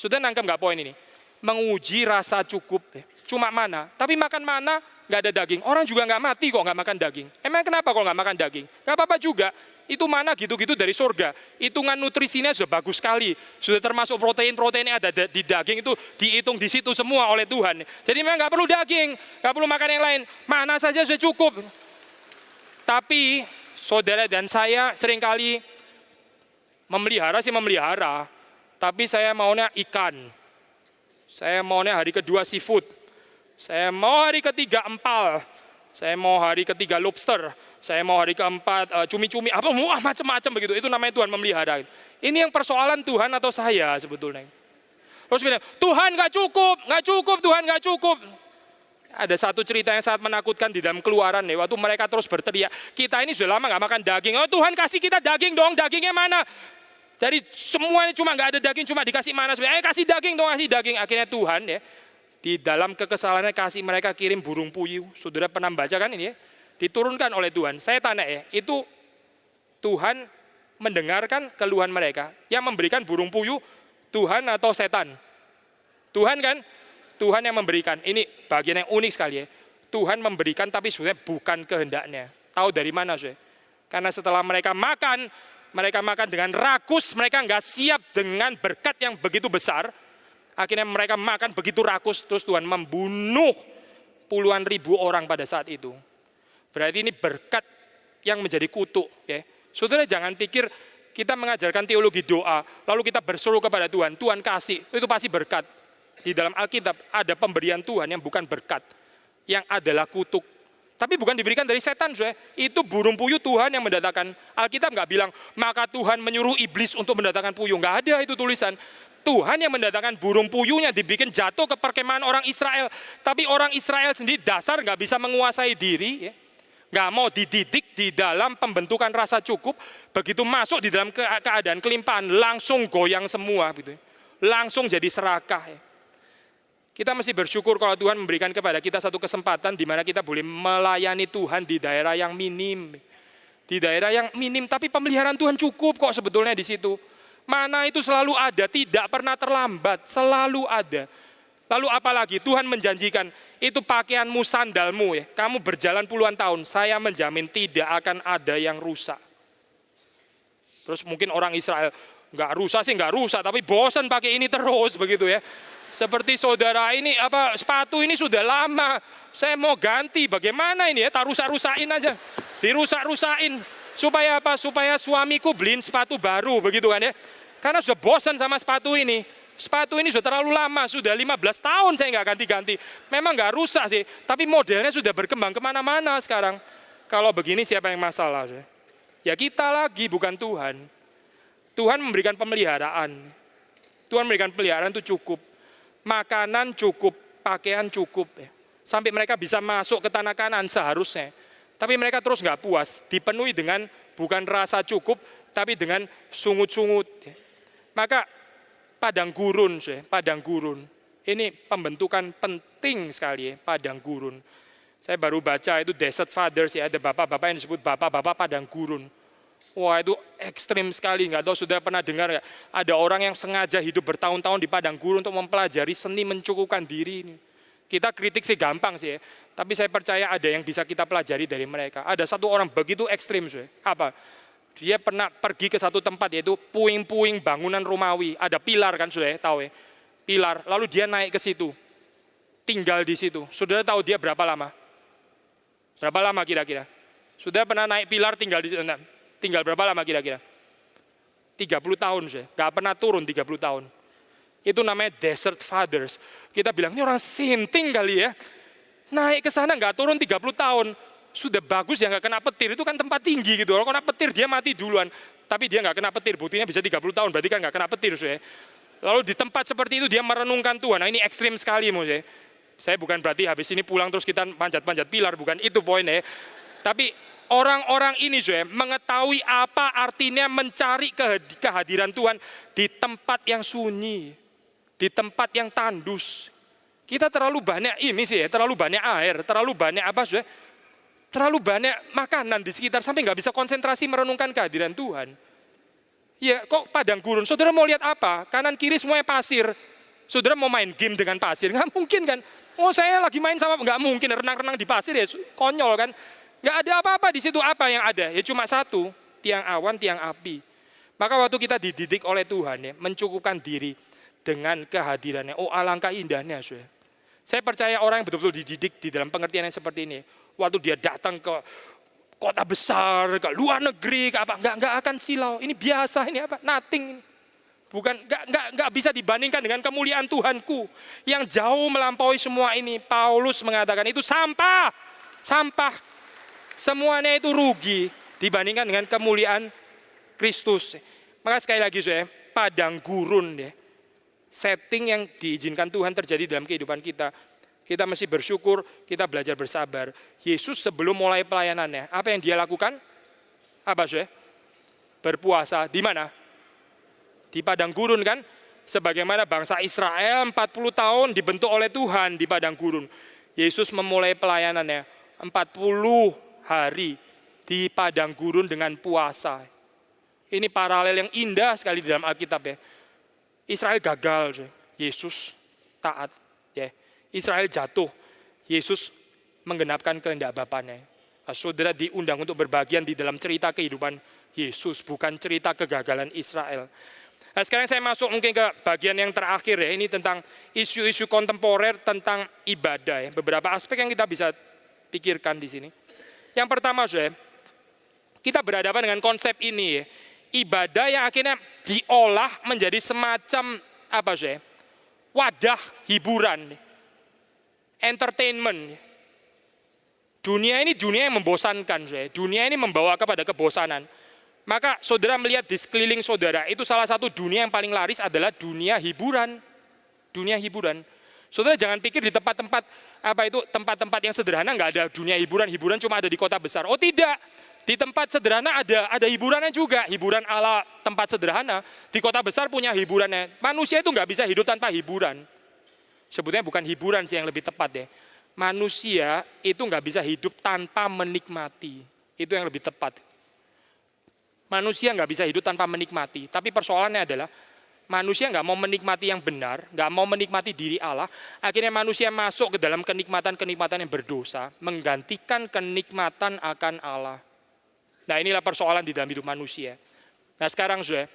Sudah nangkep nggak poin ini? Menguji rasa cukup, cuma mana? Tapi makan mana nggak ada daging. Orang juga nggak mati kok nggak makan daging. Emang kenapa kalau nggak makan daging? Nggak apa-apa juga. Itu mana gitu-gitu dari surga. Hitungan nutrisinya sudah bagus sekali. Sudah termasuk protein-protein yang ada di daging itu dihitung di situ semua oleh Tuhan. Jadi memang nggak perlu daging, nggak perlu makan yang lain. Mana saja sudah cukup. Tapi saudara dan saya seringkali memelihara, tapi saya maunya ikan. Saya maunya hari kedua seafood. Saya mau hari ketiga empal. Saya mau hari ketiga lobster. Saya mau hari keempat cumi-cumi, apa macam-macam begitu. Itu namanya Tuhan memelihara. Ini yang persoalan Tuhan atau saya sebetulnya. Terus bilang, Tuhan nggak cukup, Tuhan nggak cukup. Ada satu cerita yang sangat menakutkan di dalam Keluaran nih. Waktu mereka terus berteriak, kita ini sudah lama nggak makan daging. Oh Tuhan kasih kita daging dong, dagingnya mana? Dari semuanya cuma nggak ada daging, cuma dikasih mana? Kasih daging dong, kasih daging. Akhirnya Tuhan ya, di dalam kekesalannya kasih mereka kirim burung puyuh. Saudara pernah baca kan ini ya? Diturunkan oleh Tuhan. Saya tanya ya, itu Tuhan mendengarkan keluhan mereka. Yang memberikan burung puyuh, Tuhan atau setan? Tuhan kan? Tuhan yang memberikan. Ini bagian yang unik sekali ya. Tuhan memberikan tapi sebenarnya bukan kehendaknya. Tahu dari mana sih? Karena setelah mereka makan dengan rakus, mereka nggak siap dengan berkat yang begitu besar. Akhirnya mereka makan begitu rakus, terus Tuhan membunuh puluhan ribu orang pada saat itu. Berarti ini berkat yang menjadi kutuk. Ya. Saudara jangan pikir kita mengajarkan teologi doa, lalu kita berseru kepada Tuhan, Tuhan kasih, itu pasti berkat. Di dalam Alkitab ada pemberian Tuhan yang bukan berkat, yang adalah kutuk. Tapi bukan diberikan dari setan, saudara. Itu burung puyuh Tuhan yang mendatangkan. Alkitab nggak bilang, maka Tuhan menyuruh iblis untuk mendatangkan puyuh. Nggak ada itu tulisan. Tuhan yang mendatangkan burung puyuhnya dibikin jatuh ke perkemahan orang Israel. Tapi orang Israel sendiri dasar nggak bisa menguasai diri, ya. Nggak mau dididik di dalam pembentukan rasa cukup, begitu masuk di dalam keadaan kelimpahan, langsung goyang semua, gitu. Langsung jadi serakah. Ya. Kita mesti bersyukur kalau Tuhan memberikan kepada kita satu kesempatan di mana kita boleh melayani Tuhan di daerah yang minim. Di daerah yang minim, tapi pemeliharaan Tuhan cukup kok sebetulnya di situ. Mana itu selalu ada, tidak pernah terlambat, selalu ada. Lalu apalagi Tuhan menjanjikan, itu pakaianmu, sandalmu, ya. Kamu berjalan puluhan tahun, saya menjamin tidak akan ada yang rusak. Terus mungkin orang Israel, nggak rusak sih nggak rusak, tapi bosan pakai ini terus begitu ya. Seperti saudara ini, sepatu ini sudah lama, saya mau ganti, bagaimana ini ya, tak rusak-rusain aja. Dirusak-rusain, supaya apa? Supaya suamiku beliin sepatu baru, begitu kan ya. Karena sudah bosan sama sepatu ini. Sepatu ini sudah terlalu lama, sudah 15 tahun saya nggak ganti-ganti. Memang nggak rusak sih, tapi modelnya sudah berkembang kemana-mana sekarang. Kalau begini siapa yang masalah? Ya kita lagi, bukan Tuhan. Tuhan memberikan pemeliharaan. Tuhan memberikan pemeliharaan itu cukup. Makanan cukup, pakaian cukup. Ya. Sampai mereka bisa masuk ke tanah Kanaan seharusnya. Tapi mereka terus nggak puas, dipenuhi dengan bukan rasa cukup, tapi dengan sungut-sungut. Ya. Maka padang gurun, padang gurun. Ini pembentukan penting sekali ya, padang gurun. Saya baru baca itu Desert Fathers ya, ada bapak-bapak yang disebut bapak-bapak padang gurun. Wah itu ekstrim sekali, nggak tahu sudah pernah dengar nggak? Ada orang yang sengaja hidup bertahun-tahun di padang gurun untuk mempelajari seni mencukupkan diri. Kita kritik sih gampang sih ya, tapi saya percaya ada yang bisa kita pelajari dari mereka. Ada satu orang begitu ekstrim, apa? Dia pernah pergi ke satu tempat yaitu puing-puing bangunan Romawi. Ada pilar kan sudah tahu ya. Pilar, lalu dia naik ke situ. Tinggal di situ. Saudara tahu dia berapa lama? Berapa lama kira-kira? Sudah pernah naik pilar tinggal di situ? Tinggal berapa lama kira-kira? 30 tahun sudah. Gak pernah turun 30 tahun. Itu namanya Desert Fathers. Kita bilang ini orang sinting kali ya. Naik ke sana gak turun 30 tahun. Sudah bagus ya nggak kena petir, itu kan tempat tinggi gitu. Kalau kena petir dia mati duluan, tapi dia nggak kena petir, buktinya bisa 30 tahun, berarti kan nggak kena petir. Lalu di tempat seperti itu dia merenungkan Tuhan. Nah ini ekstrim sekali. Saya bukan berarti habis ini pulang terus kita panjat-panjat pilar, bukan itu poinnya. Tapi orang-orang ini mengetahui apa artinya mencari kehadiran Tuhan di tempat yang sunyi, di tempat yang tandus. Kita terlalu banyak ini terlalu banyak air, terlalu banyak terlalu banyak makanan di sekitar sampai nggak bisa konsentrasi merenungkan kehadiran Tuhan. Ya kok padang gurun, saudara mau lihat apa? Kanan kiri semuanya pasir. Saudara mau main game dengan pasir? Nggak mungkin kan? Oh saya lagi main sama, nggak mungkin renang-renang di pasir ya konyol kan? Nggak ada apa-apa di situ, apa yang ada? Ya cuma satu, tiang awan, tiang api. Maka waktu kita dididik oleh Tuhan ya, mencukupkan diri dengan kehadirannya. Oh alangkah indahnya. Saya percaya orang yang betul-betul dididik di dalam pengertian yang seperti ini. Waktu dia datang ke kota besar, ke luar negeri, ke apa, nggak akan silau. Ini biasa, ini apa? Nothing. Bukan, nggak bisa dibandingkan dengan kemuliaan Tuhanku yang jauh melampaui semua ini. Paulus mengatakan itu sampah, sampah. Semuanya itu rugi dibandingkan dengan kemuliaan Kristus. Maka sekali lagi padang gurun ya. Setting yang diizinkan Tuhan terjadi dalam kehidupan kita. Kita mesti bersyukur, kita belajar bersabar. Yesus sebelum mulai pelayanannya, apa yang dia lakukan? Apa berpuasa. Di mana? Di padang gurun kan? Sebagaimana bangsa Israel 40 tahun dibentuk oleh Tuhan di padang gurun. Yesus memulai pelayanannya 40 hari di padang gurun dengan puasa. Ini paralel yang indah sekali di dalam Alkitab ya. Israel gagal, Yesus taat ya. Israel jatuh, Yesus menggenapkan kehendak Bapanya. Saudara diundang untuk berbagian di dalam cerita kehidupan Yesus, bukan cerita kegagalan Israel. Nah, sekarang saya masuk mungkin ke bagian yang terakhir ya, ini tentang isu-isu kontemporer tentang ibadah ya. Beberapa aspek yang kita bisa pikirkan di sini. Yang pertama, saudara, kita berhadapan dengan konsep ini ya. Ibadah yang akhirnya diolah menjadi semacam apa saudara? Wadah hiburan, entertainment. Dunia ini dunia yang membosankan, saudara. Dunia ini membawa kepada kebosanan. Maka saudara melihat di sekeliling saudara, itu salah satu dunia yang paling laris adalah dunia hiburan. Dunia hiburan. Saudara jangan pikir di tempat-tempat tempat-tempat yang sederhana nggak ada dunia hiburan cuma ada di kota besar. Oh tidak, di tempat sederhana ada hiburannya juga, hiburan ala tempat sederhana. Di kota besar punya hiburannya. Manusia itu nggak bisa hidup tanpa hiburan. Sebetulnya bukan hiburan sih yang lebih tepat ya. Manusia itu nggak bisa hidup tanpa menikmati. Itu yang lebih tepat. Manusia nggak bisa hidup tanpa menikmati. Tapi persoalannya adalah manusia nggak mau menikmati yang benar, nggak mau menikmati diri Allah. Akhirnya manusia masuk ke dalam kenikmatan-kenikmatan yang berdosa, menggantikan kenikmatan akan Allah. Nah inilah persoalan di dalam hidup manusia. Nah sekarang saudara,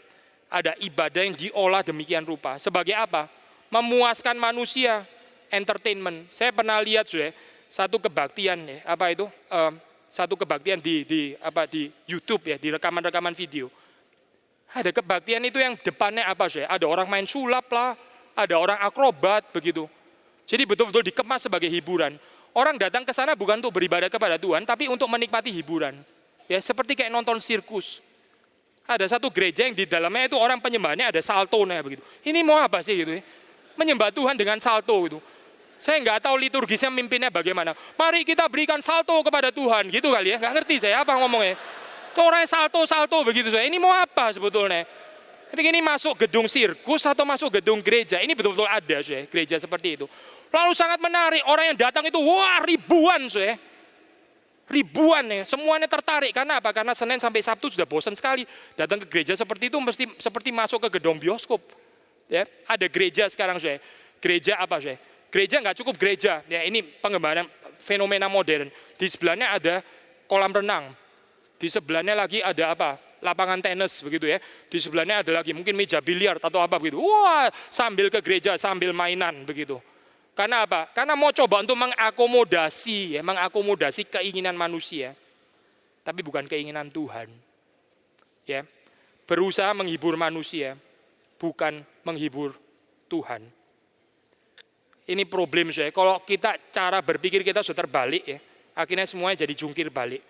ada ibadah yang diolah demikian rupa. Sebagai apa? Memuaskan manusia, entertainment. Saya pernah lihat saudara, satu kebaktian ya, satu kebaktian di YouTube ya, di rekaman-rekaman video. Ada kebaktian itu yang depannya apa saudara? Ada orang main sulap lah, ada orang akrobat begitu. Jadi betul-betul dikemas sebagai hiburan. Orang datang ke sana bukan untuk beribadah kepada Tuhan, tapi untuk menikmati hiburan. Ya seperti kayak nonton sirkus. Ada satu gereja yang di dalamnya itu orang penyembahnya ada saltonya begitu. Ini mau apa sih gitu ya? Menyembah Tuhan dengan salto gitu. Saya nggak tahu liturgisnya mimpinnya bagaimana. Mari kita berikan salto kepada Tuhan, gitu kali ya. Nggak ngerti saya apa ngomongnya. Itu orangnya salto begitu saya. Ini mau apa sebetulnya? Tapi ini masuk gedung sirkus atau masuk gedung gereja? Ini betul-betul ada saya, gereja seperti itu. Lalu sangat menarik, orang yang datang itu wah ribuan saya. Ribuan ya, semuanya tertarik. Karena apa? Karena Senin sampai Sabtu sudah bosan sekali. Datang ke gereja seperti itu mesti seperti masuk ke gedung bioskop. Ya, ada gereja sekarang saya. Gereja apa saya? Gereja nggak cukup gereja, ya ini pengembangan fenomena modern. Di sebelahnya ada kolam renang, di sebelahnya lagi ada apa? Lapangan tenis begitu ya. Di sebelahnya ada lagi mungkin meja biliar atau apa begitu. Wah, sambil ke gereja sambil mainan begitu. Karena apa? Karena mau coba untuk mengakomodasi keinginan manusia, tapi bukan keinginan Tuhan. Ya, berusaha menghibur manusia, bukan menghibur Tuhan. Ini problem saya. Kalau kita cara berpikir kita sudah terbalik ya, akhirnya semuanya jadi jungkir balik.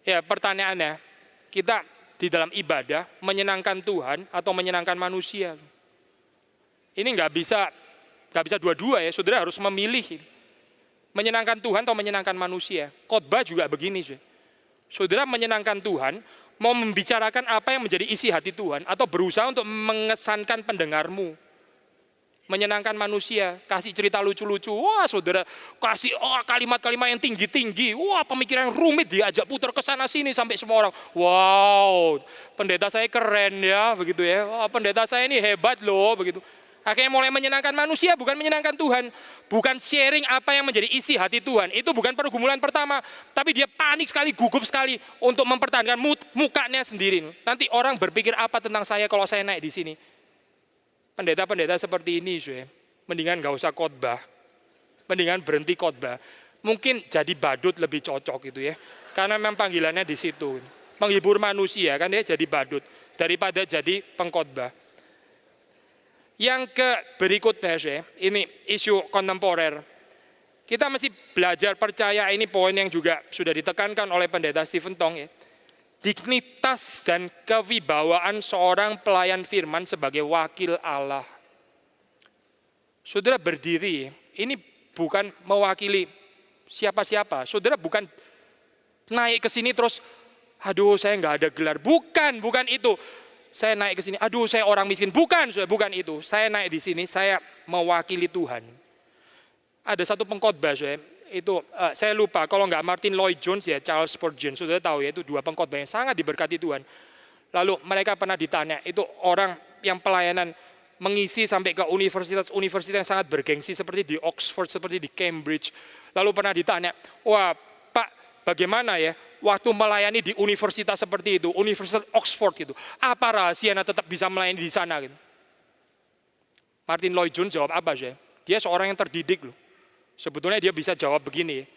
Ya pertanyaannya, kita di dalam ibadah menyenangkan Tuhan atau menyenangkan manusia? Ini nggak bisa dua-dua ya. Saudara harus memilih menyenangkan Tuhan atau menyenangkan manusia. Khotbah juga begini, saudara menyenangkan Tuhan, mau membicarakan apa yang menjadi isi hati Tuhan atau berusaha untuk mengesankan pendengarmu. Menyenangkan manusia, kasih cerita lucu-lucu, wah saudara kasih kalimat-kalimat yang tinggi-tinggi, wah pemikiran yang rumit diajak putar ke sana sini sampai semua orang, wow pendeta saya keren ya begitu ya, wah pendeta saya ini hebat loh begitu. Akhirnya mulai menyenangkan manusia, bukan menyenangkan Tuhan, bukan sharing apa yang menjadi isi hati Tuhan. Itu bukan pergumulan pertama, tapi dia panik sekali, gugup sekali untuk mempertahankan mukanya sendiri. Nanti orang berpikir apa tentang saya kalau saya naik di sini. Pendeta-pendeta seperti ini, mendingan nggak usah khotbah, mendingan berhenti khotbah. Mungkin jadi badut lebih cocok gitu ya, karena memang panggilannya di situ, menghibur manusia kan dia jadi badut daripada jadi pengkhotbah. Yang berikutnya, ini isu kontemporer. Kita mesti belajar percaya, ini poin yang juga sudah ditekankan oleh pendeta Stephen Tong ya. Dignitas dan kewibawaan seorang pelayan firman sebagai wakil Allah. Saudara berdiri, ini bukan mewakili siapa-siapa. Saudara bukan naik ke sini terus, aduh saya nggak ada gelar. Bukan itu. Saya naik ke sini, aduh saya orang miskin. Bukan itu. Saya naik di sini, saya mewakili Tuhan. Ada satu pengkhotbah, itu saya lupa, kalau nggak Martin Lloyd Jones ya Charles Spurgeon, sudah tahu ya, itu dua pengkhotbah yang sangat diberkati Tuhan. Lalu mereka pernah ditanya, itu orang yang pelayanan mengisi sampai ke universitas-universitas yang sangat bergengsi seperti di Oxford, seperti di Cambridge. Lalu pernah ditanya, wah Pak bagaimana ya waktu melayani di universitas seperti itu, Universitas Oxford gitu, apa rahasianya tetap bisa melayani di sana gitu. Martin Lloyd Jones jawab apa sih? Dia seorang yang terdidik loh. Sebetulnya dia bisa jawab begini,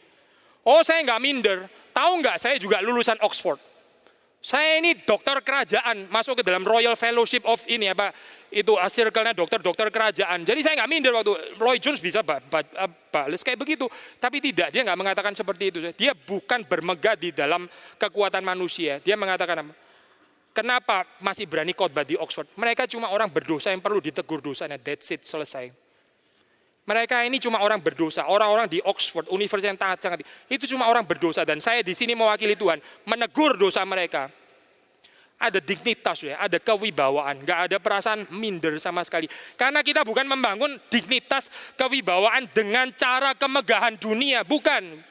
Oh, saya nggak minder. Tahu nggak, saya juga lulusan Oxford. Saya ini dokter kerajaan, masuk ke dalam Royal Fellowship of ini apa, itu circle-nya dokter-dokter kerajaan. Jadi saya nggak minder waktu Lloyd Jones bisa balas kayak begitu. Tapi tidak, dia nggak mengatakan seperti itu. Dia bukan bermegah di dalam kekuatan manusia. Dia mengatakan apa? Kenapa masih berani khotbah di Oxford? Mereka cuma orang berdosa yang perlu ditegur dosanya. That's it, selesai. Mereka ini cuma orang berdosa. Orang-orang di Oxford, universitas yang sangat itu cuma orang berdosa. Dan saya di sini mewakili Tuhan, menegur dosa mereka. Ada dignitas, ya, ada kewibawaan, nggak ada perasaan minder sama sekali. Karena kita bukan membangun dignitas kewibawaan dengan cara kemegahan dunia, bukan.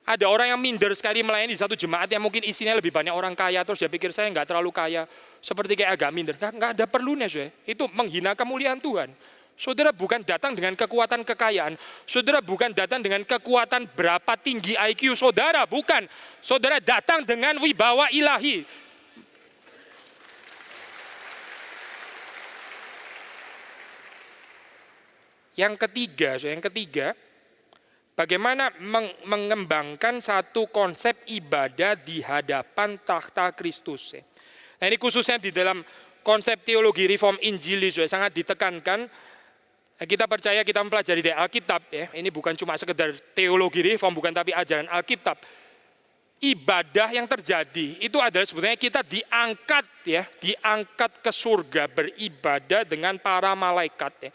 Ada orang yang minder sekali melayani di satu jemaat yang mungkin isinya lebih banyak orang kaya, terus dia pikir saya nggak terlalu kaya, seperti kayak agak minder. Nggak ada perlunya, ya. Itu menghina kemuliaan Tuhan. Saudara bukan datang dengan kekuatan kekayaan, saudara bukan datang dengan kekuatan berapa tinggi IQ saudara, bukan. Saudara datang dengan wibawa ilahi. Yang ketiga, bagaimana mengembangkan satu konsep ibadah di hadapan takhta Kristus. Nah, ini khususnya di dalam konsep teologi reform Injilis, sangat ditekankan. Kita percaya, kita mempelajari dari Alkitab, ya. Ini bukan cuma sekedar teologi reform, bukan, tapi ajaran Alkitab. Ibadah yang terjadi itu adalah sebenarnya kita diangkat, ya, diangkat ke surga beribadah dengan para malaikat, ya,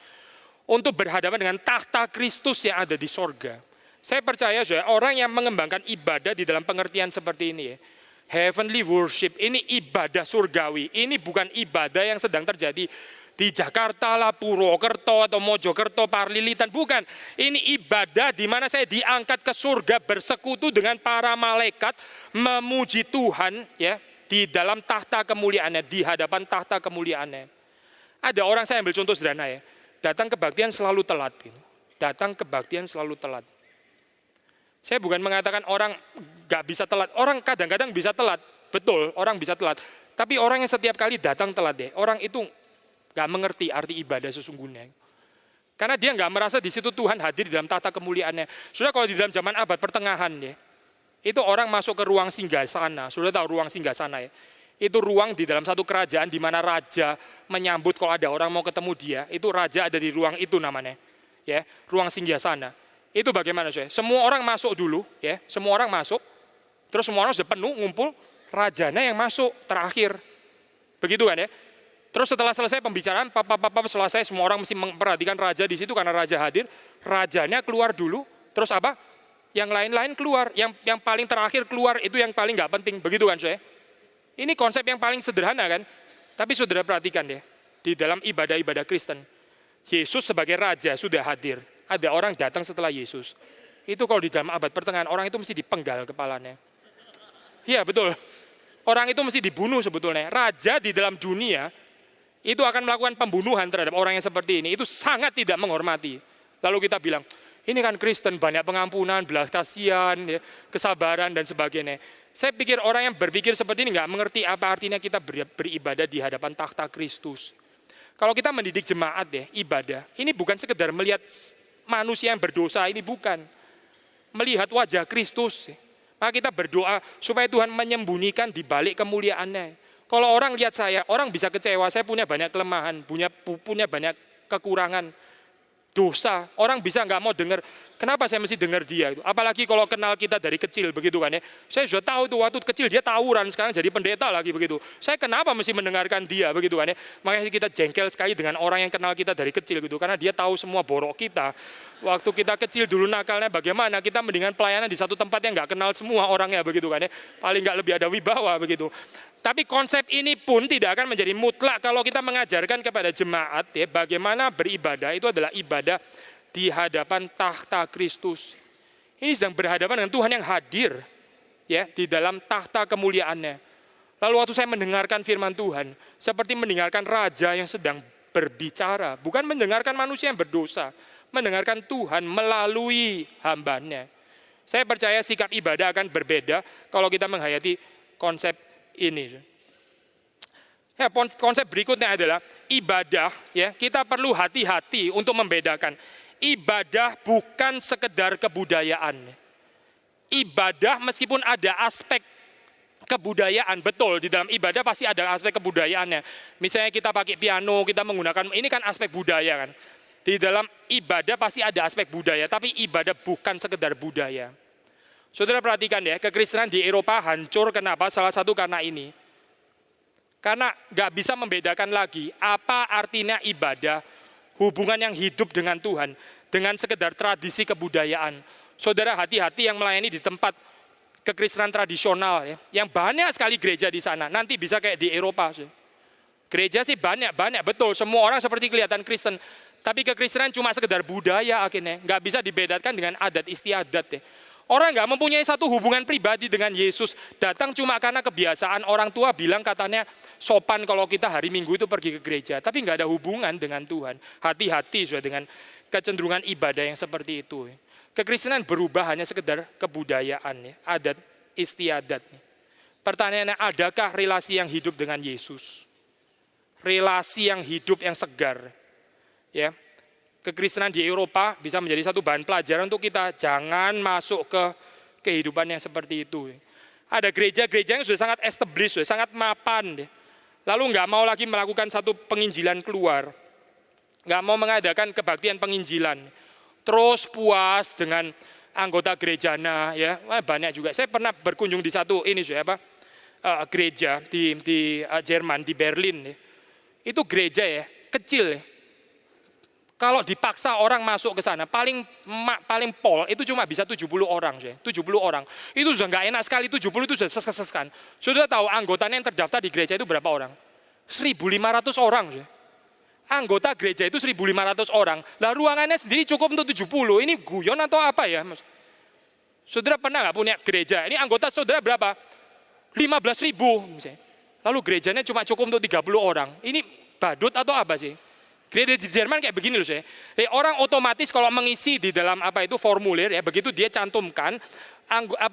untuk berhadapan dengan takhta Kristus yang ada di sorga. Saya percaya, orang yang mengembangkan ibadah di dalam pengertian seperti ini, ya, heavenly worship, ini ibadah surgawi. Ini bukan ibadah yang sedang terjadi di Jakarta lah, Purwokerto atau Mojokerto, Parlilitan, bukan. Ini ibadah di mana saya diangkat ke surga bersekutu dengan para malaikat, memuji Tuhan, ya, di dalam takhta kemuliaannya, di hadapan takhta kemuliaannya. Ada orang, saya ambil contoh sederhana, ya. Datang kebaktian selalu telat. Datang kebaktian selalu telat. Saya bukan mengatakan orang gak bisa telat. Orang kadang-kadang bisa telat. Betul, orang bisa telat. Tapi orang yang setiap kali datang telat, deh, orang itu gak mengerti arti ibadah sesungguhnya. Karena dia gak merasa di situ Tuhan hadir di dalam tata kemuliaannya. Sudah, kalau di dalam zaman abad pertengahan, ya, itu orang masuk ke ruang singgasana. Sudah tahu ruang singgasana, ya? Itu ruang di dalam satu kerajaan di mana raja menyambut kalau ada orang mau ketemu dia, itu raja ada di ruang itu namanya, ya, ruang singgasana. Itu bagaimana, saya? Semua orang masuk dulu, ya, semua orang masuk, terus semua orang sudah penuh ngumpul, rajanya yang masuk terakhir, begitu kan, ya? Terus setelah selesai pembicaraan, selesai, semua orang mesti memperhatikan raja di situ karena raja hadir, rajanya keluar dulu, terus apa? Yang lain-lain keluar, yang paling terakhir keluar itu yang paling nggak penting, begitu kan, saya? Ini konsep yang paling sederhana, kan? Tapi saudara perhatikan, ya, di dalam ibadah-ibadah Kristen, Yesus sebagai raja sudah hadir. Ada orang datang setelah Yesus. Itu kalau di dalam abad pertengahan, orang itu mesti dipenggal kepalanya. Iya, betul. Orang itu mesti dibunuh sebetulnya. Raja di dalam dunia itu akan melakukan pembunuhan terhadap orang yang seperti ini. Itu sangat tidak menghormati. Lalu kita bilang, ini kan Kristen, banyak pengampunan, belas kasihan, ya, kesabaran, dan sebagainya. Saya pikir orang yang berpikir seperti ini nggak mengerti apa artinya kita beribadah di hadapan takhta Kristus. Kalau kita mendidik jemaat, ya, ibadah, ini bukan sekedar melihat manusia yang berdosa, ini bukan. Melihat wajah Kristus. Maka kita berdoa supaya Tuhan menyembunyikan di balik kemuliaannya. Kalau orang lihat saya, orang bisa kecewa, saya punya banyak kelemahan, punya banyak kekurangan, dosa. Orang bisa nggak mau dengar. Kenapa saya mesti dengar dia itu? Apalagi kalau kenal kita dari kecil, begitu kan, ya. Saya sudah tahu itu waktu kecil dia tawuran, sekarang jadi pendeta lagi, begitu. Saya kenapa mesti mendengarkan dia, begitu kan, ya. Makanya kita jengkel sekali dengan orang yang kenal kita dari kecil, gitu, karena dia tahu semua borok kita. Waktu kita kecil dulu nakalnya bagaimana, kita mendingan pelayanan di satu tempat yang nggak kenal semua orangnya, begitu kan, ya. Paling nggak lebih ada wibawa, begitu. Tapi konsep ini pun tidak akan menjadi mutlak kalau kita mengajarkan kepada jemaat, ya, bagaimana beribadah itu adalah ibadah di hadapan takhta Kristus. Ini sedang berhadapan dengan Tuhan yang hadir, ya, di dalam takhta kemuliaannya. Lalu waktu saya mendengarkan firman Tuhan, seperti mendengarkan raja yang sedang berbicara, bukan mendengarkan manusia yang berdosa, mendengarkan Tuhan melalui hambanya. Saya percaya sikap ibadah akan berbeda kalau kita menghayati konsep ini. Ya, konsep berikutnya adalah ibadah, ya, kita perlu hati-hati untuk membedakan. Ibadah bukan sekedar kebudayaan. ibadah meskipun ada aspek kebudayaan, betul, di dalam ibadah pasti ada aspek kebudayaannya. Misalnya kita pakai piano, kita menggunakan, ini kan aspek budaya kan. Di dalam ibadah pasti ada aspek budaya, tapi ibadah bukan sekedar budaya. Saudara perhatikan ya, kekristenan di Eropa hancur, kenapa? Salah satu karena ini. Karena nggak bisa membedakan lagi apa artinya ibadah, hubungan yang hidup dengan Tuhan, dengan sekedar tradisi kebudayaan. Saudara hati-hati yang melayani di tempat kekristenan tradisional ya, yang banyak sekali gereja di sana. Nanti bisa kayak di Eropa. Gereja sih banyak betul. Semua orang seperti kelihatan Kristen. Tapi kekristenan cuma sekedar budaya akhirnya. Nggak bisa dibedakan dengan adat istiadat ya. Orang nggak mempunyai satu hubungan pribadi dengan Yesus. Datang cuma karena kebiasaan orang tua bilang katanya sopan kalau kita hari Minggu itu pergi ke gereja. Tapi nggak ada hubungan dengan Tuhan. Hati-hati sudah dengan kecenderungan ibadah yang seperti itu. Kekristenan berubah hanya sekedar kebudayaan, ya, adat istiadat. Pertanyaannya, adakah relasi yang hidup dengan Yesus? Relasi yang hidup yang segar. Ya, kekristenan di Eropa bisa menjadi satu bahan pelajaran untuk kita. Jangan masuk ke kehidupan yang seperti itu. Ada gereja-gereja yang sudah sangat established, sudah sangat mapan. Lalu nggak mau lagi melakukan satu penginjilan keluar. Nggak mau mengadakan kebaktian penginjilan. Terus puas dengan anggota gerejana, ya banyak juga. Saya pernah berkunjung di satu gereja di Jerman, di Berlin. Ya. Itu gereja ya, kecil ya. Kalau dipaksa orang masuk ke sana, paling pol itu cuma bisa 70 orang. 70 orang. Itu sudah nggak enak sekali, 70 itu sudah ses-sesan. Sudah tahu anggotanya yang terdaftar di gereja itu berapa orang? 1.500 orang. Anggota gereja itu 1.500 orang. Lah ruangannya sendiri cukup untuk 70. Ini guyon atau apa ya? Saudara pernah nggak punya gereja? Ini anggota saudara berapa? 15.000 misalnya. Lalu gerejanya cuma cukup untuk 30 orang. Ini badut atau apa sih? Gereja di Jerman kayak begini loh saya. Orang otomatis kalau mengisi di dalam formulir ya, begitu dia cantumkan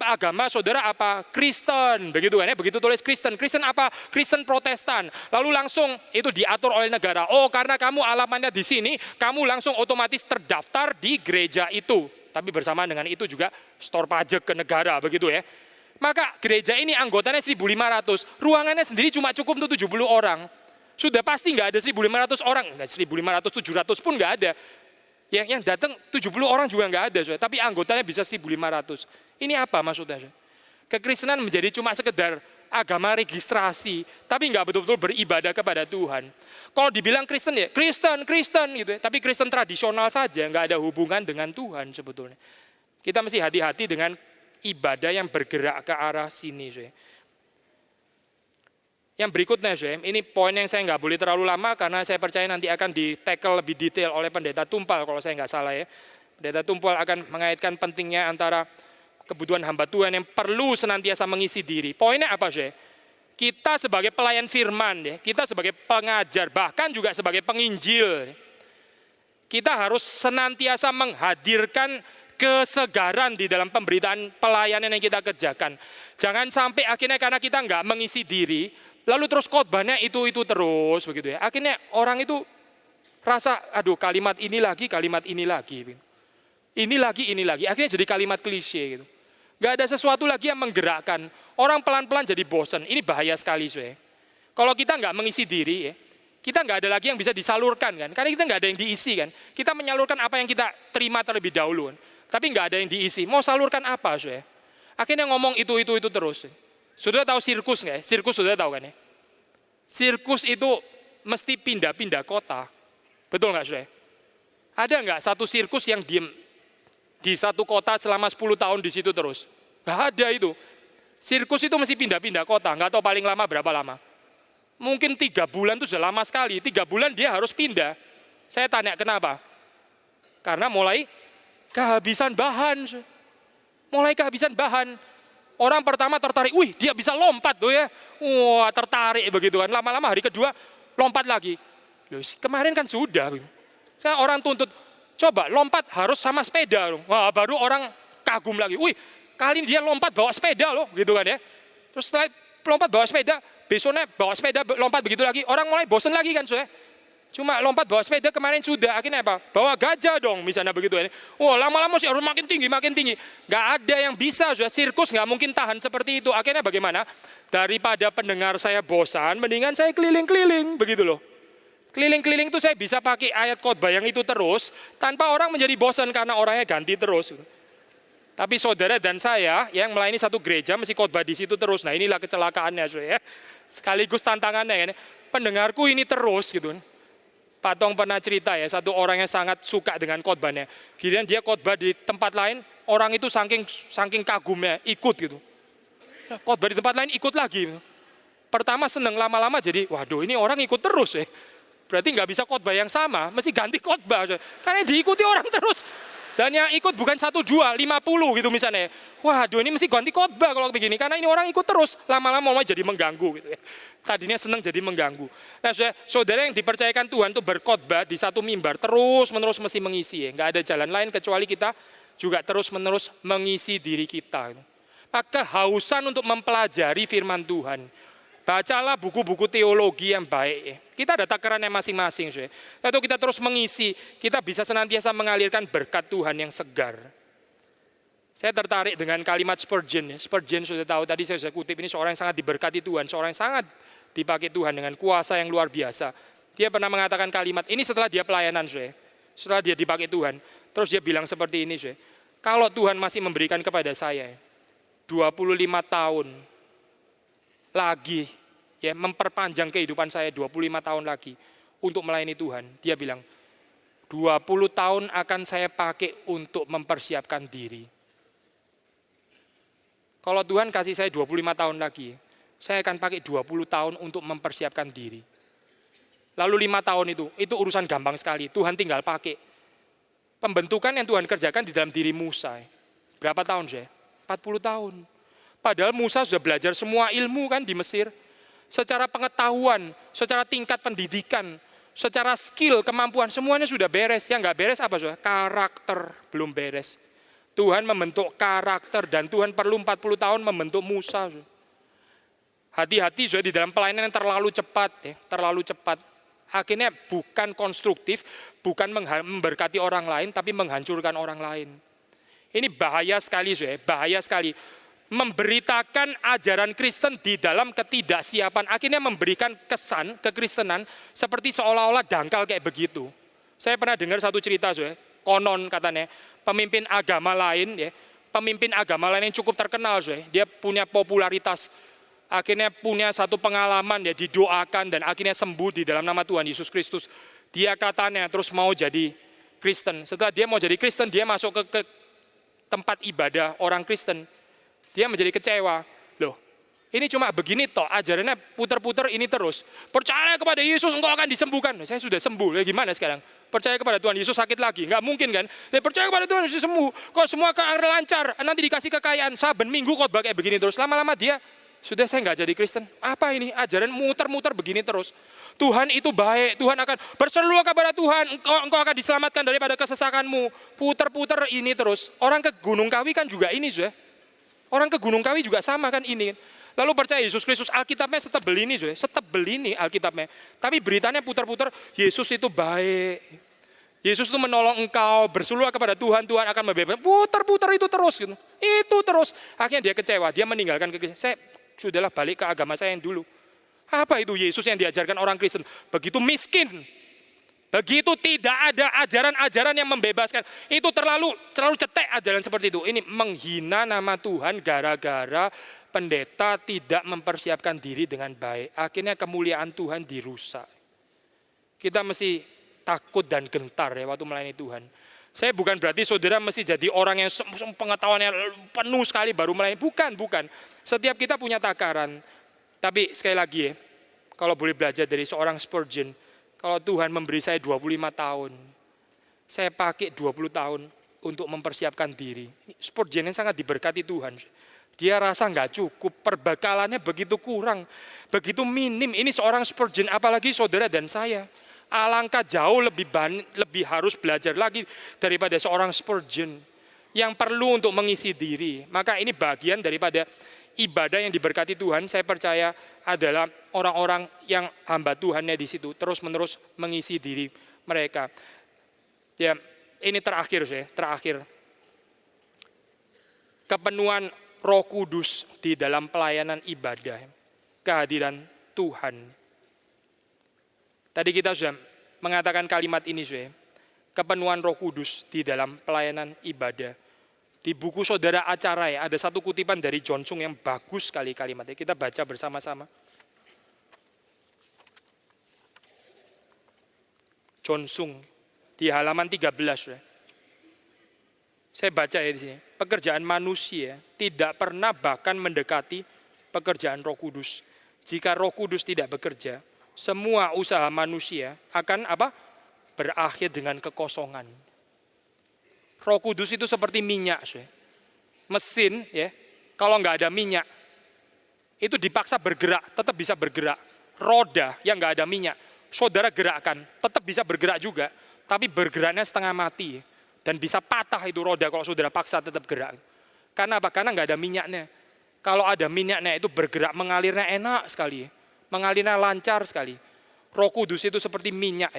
agama saudara apa? Kristen, begitu kan ya? Begitu tulis Kristen. Kristen apa? Kristen Protestan. Lalu langsung itu diatur oleh negara. Oh, karena kamu alamatnya di sini, kamu langsung otomatis terdaftar di gereja itu. Tapi bersamaan dengan itu juga store pajak ke negara, begitu ya. Maka gereja ini anggotanya 1.500, ruangannya sendiri cuma cukup untuk 70 orang. Sudah pasti nggak ada 1.500 orang, 1.500, 700 pun nggak ada. Yang datang 70 orang juga nggak ada, tapi anggotanya bisa 1.500. Ini apa maksudnya? Kekristenan menjadi cuma sekedar agama registrasi, tapi nggak betul-betul beribadah kepada Tuhan. Kalau dibilang Kristen ya, Kristen gitu ya, tapi Kristen tradisional saja, nggak ada hubungan dengan Tuhan sebetulnya. Kita mesti hati-hati dengan ibadah yang bergerak ke arah sini. Yang berikutnya, ini poin yang saya nggak boleh terlalu lama karena saya percaya nanti akan di-tackle lebih detail oleh Pendeta Tumpal kalau saya nggak salah ya. Pendeta Tumpal akan mengaitkan pentingnya antara kebutuhan hamba Tuhan yang perlu senantiasa mengisi diri. Poinnya apa, Kita sebagai pelayan firman, ya, kita sebagai pengajar, bahkan juga sebagai penginjil, kita harus senantiasa menghadirkan kesegaran di dalam pemberitaan pelayanan yang kita kerjakan. Jangan sampai akhirnya karena kita nggak mengisi diri, lalu terus khotbahnya itu terus begitu ya. Akhirnya orang itu rasa, aduh kalimat ini lagi. Ini lagi. Akhirnya jadi kalimat klise gitu. Gak ada sesuatu lagi yang menggerakkan. Orang pelan-pelan jadi bosan. Ini bahaya sekali. Kalau kita nggak mengisi diri ya, kita nggak ada lagi yang bisa disalurkan kan. Karena kita nggak ada yang diisi kan. Kita menyalurkan apa yang kita terima terlebih dahulu kan. Tapi nggak ada yang diisi. Mau salurkan apa? Akhirnya ngomong itu terus. Sudah tahu sirkus nggak? Sirkus sudah tahu kan ya? Sirkus itu mesti pindah-pindah kota. Betul nggak, saudara? Ada nggak satu sirkus yang diem di satu kota selama 10 tahun di situ terus? Nggak ada itu. Sirkus itu mesti pindah-pindah kota. Nggak tahu paling lama berapa lama. Mungkin 3 bulan itu sudah lama sekali. 3 bulan dia harus pindah. Saya tanya kenapa? Karena mulai kehabisan bahan. Orang pertama tertarik, wih dia bisa lompat tuh ya. Wah tertarik begitu kan. Lama-lama hari kedua lompat lagi. Loh, kemarin kan sudah. Saya orang tuntut, coba lompat harus sama sepeda. Wah baru orang kagum lagi. Wih kali ini dia lompat bawa sepeda loh gitu kan ya. Terus setelah lompat bawa sepeda, besoknya bawa sepeda lompat begitu lagi. Orang mulai bosan lagi kan. Cuma lompat bawa sepeda kemarin sudah, akhirnya apa? Bawa gajah dong, misalnya begitu. Wah, lama-lama sih harus makin tinggi, makin tinggi. Nggak ada yang bisa, sudah sirkus nggak mungkin tahan seperti itu. Akhirnya bagaimana? Daripada pendengar saya bosan, mendingan saya keliling-keliling, begitu loh. Keliling-keliling itu saya bisa pakai ayat khotbah yang itu terus, tanpa orang menjadi bosan karena orangnya ganti terus. Tapi saudara dan saya yang melayani satu gereja mesti khotbah di situ terus. Nah inilah kecelakaannya, ya. Sekaligus tantangannya, ya. Pendengarku ini terus, gitu. Pak Tong pernah cerita ya, satu orang yang sangat suka dengan khotbahnya. Kemudian dia khotbah di tempat lain, orang itu saking kagumnya ikut gitu. Khotbah di tempat lain ikut lagi. Pertama seneng, lama-lama jadi, waduh ini orang ikut terus ya. Berarti nggak bisa khotbah yang sama, mesti ganti khotbah. Karena diikuti orang terus. Dan yang ikut bukan 1, 2, 50 gitu misalnya. Waduh ini mesti ganti khotbah kalau begini. Karena ini orang ikut terus. Lama-lama mau jadi mengganggu gitu ya. Tadinya senang jadi mengganggu. Nah saudara yang dipercayakan Tuhan itu berkhotbah di satu mimbar. Terus-menerus mesti mengisi ya. Nggak ada jalan lain kecuali kita juga terus-menerus mengisi diri kita. Maka kehausan untuk mempelajari firman Tuhan. Bacalah buku-buku teologi yang baik. Kita ada takarannya masing-masing. Lalu kita terus mengisi, kita bisa senantiasa mengalirkan berkat Tuhan yang segar. Saya tertarik dengan kalimat Spurgeon. Spurgeon sudah tahu, tadi saya sudah kutip, ini seorang yang sangat diberkati Tuhan. Seorang yang sangat dipakai Tuhan dengan kuasa yang luar biasa. Dia pernah mengatakan kalimat, ini setelah dia pelayanan. Setelah dia dipakai Tuhan. Terus dia bilang seperti ini. Kalau Tuhan masih memberikan kepada saya 25 tahun lagi, ya memperpanjang kehidupan saya 25 tahun lagi untuk melayani Tuhan. Dia bilang, 20 tahun akan saya pakai untuk mempersiapkan diri. Kalau Tuhan kasih saya 25 tahun lagi, saya akan pakai 20 tahun untuk mempersiapkan diri. Lalu 5 tahun itu urusan gampang sekali. Tuhan tinggal pakai. Pembentukan yang Tuhan kerjakan di dalam diri Musa. Berapa tahun saya? 40 tahun. Padahal Musa sudah belajar semua ilmu kan di Mesir. Secara pengetahuan, secara tingkat pendidikan, secara skill, kemampuan, semuanya sudah beres. Yang nggak beres apa saudara? Karakter belum beres. Tuhan membentuk karakter dan Tuhan perlu 40 tahun membentuk Musa. Hati-hati saudara di dalam pelayanan yang terlalu cepat. Terlalu cepat. Akhirnya bukan konstruktif, bukan memberkati orang lain, tapi menghancurkan orang lain. Ini bahaya sekali saudara, bahaya sekali. Memberitakan ajaran Kristen di dalam ketidaksiapan, akhirnya memberikan kesan kekristenan seperti seolah-olah dangkal kayak begitu. Saya pernah dengar satu cerita, konon katanya pemimpin agama lain yang cukup terkenal, dia punya popularitas, akhirnya punya satu pengalaman, didoakan dan akhirnya sembuh di dalam nama Tuhan Yesus Kristus. Dia katanya terus mau jadi Kristen. Setelah dia mau jadi Kristen, dia masuk ke tempat ibadah orang Kristen. Dia menjadi kecewa. Loh, ini cuma begini toh, ajarannya putar-putar ini terus. Percaya kepada Yesus, engkau akan disembuhkan. Saya sudah sembuh, gimana sekarang? Percaya kepada Tuhan Yesus sakit lagi? Enggak mungkin kan? Percaya kepada Tuhan Yesus sembuh. Kok semua lancar, nanti dikasih kekayaan. Saben minggu khotbah kayak begini terus. Lama-lama dia, sudah saya nggak jadi Kristen. Apa ini? Ajaran muter-muter begini terus. Tuhan itu baik, Tuhan akan berseru kepada Tuhan, engkau akan diselamatkan daripada kesesakanmu. Putar-putar ini terus. Orang ke Gunung Kawi kan juga ini, sudah. Orang ke Gunung Kawi juga sama kan ini. Lalu percaya Yesus Kristus, Alkitabnya setebel ini, setebel ini Alkitabnya. Tapi beritanya putar-putar, Yesus itu baik. Yesus itu menolong engkau, berseru kepada Tuhan, Tuhan akan membebaskan. Putar-putar itu terus, gitu. Itu terus. Akhirnya dia kecewa, dia meninggalkan kekristenan. Saya sudahlah balik ke agama saya yang dulu. Apa itu Yesus yang diajarkan orang Kristen? Begitu miskin. Begitu tidak ada ajaran-ajaran yang membebaskan. Itu terlalu cetek ajaran seperti itu. Ini menghina nama Tuhan gara-gara pendeta tidak mempersiapkan diri dengan baik. Akhirnya kemuliaan Tuhan dirusak. Kita mesti takut dan gentar ya waktu melayani Tuhan. Saya bukan berarti saudara mesti jadi orang yang pengetahuannya penuh sekali baru melayani. Bukan. Setiap kita punya takaran. Tapi sekali lagi ya, kalau boleh belajar dari seorang Spurgeon, kalau Tuhan memberi saya 25 tahun, saya pakai 20 tahun untuk mempersiapkan diri. Spurgeon yang sangat diberkati Tuhan. Dia rasa nggak cukup, perbekalannya begitu kurang, begitu minim. Ini seorang Spurgeon, apalagi saudara dan saya. Alangkah jauh lebih harus belajar lagi daripada seorang Spurgeon yang perlu untuk mengisi diri. Maka ini bagian daripada ibadah yang diberkati Tuhan, saya percaya adalah orang-orang yang hamba Tuhannya di situ terus-menerus mengisi diri mereka. Ya, ini terakhir. Kepenuhan Roh Kudus di dalam pelayanan ibadah, kehadiran Tuhan. Tadi kita sudah mengatakan kalimat ini, kepenuhan Roh Kudus di dalam pelayanan ibadah. Di buku Saudara Acara ada satu kutipan dari John Sung yang bagus sekali kalimatnya. Kita baca bersama-sama. John Sung di halaman 13. Saya baca di sini. Pekerjaan manusia tidak pernah bahkan mendekati pekerjaan Roh Kudus. Jika Roh Kudus tidak bekerja, semua usaha manusia akan berakhir dengan kekosongan. Roh Kudus itu seperti minyak, mesin kalau nggak ada minyak itu dipaksa bergerak, tetap bisa bergerak. Roda yang nggak ada minyak, saudara gerakkan, tetap bisa bergerak juga, tapi bergeraknya setengah mati dan bisa patah itu roda kalau saudara paksa tetap gerak. Karena apa? Karena nggak ada minyaknya. Kalau ada minyaknya itu bergerak, mengalirnya enak sekali, mengalirnya lancar sekali. Roh Kudus itu seperti minyak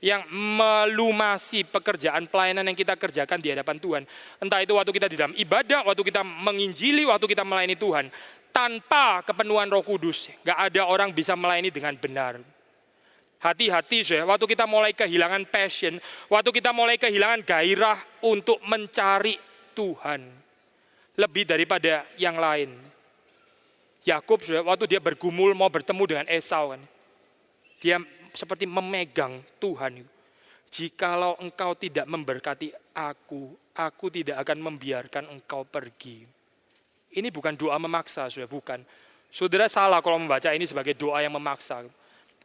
yang melumasi pekerjaan pelayanan yang kita kerjakan di hadapan Tuhan. Entah itu waktu kita di dalam ibadah, waktu kita menginjili, waktu kita melayani Tuhan. Tanpa kepenuhan Roh Kudus, gak ada orang bisa melayani dengan benar. Hati-hati waktu kita mulai kehilangan passion, waktu kita mulai kehilangan gairah untuk mencari Tuhan. Lebih daripada yang lain. Yakub waktu dia bergumul mau bertemu dengan Esau, dia seperti memegang Tuhan. Jikalau engkau tidak memberkati aku tidak akan membiarkan engkau pergi. Ini bukan doa memaksa, bukan. Saudara salah kalau membaca ini sebagai doa yang memaksa.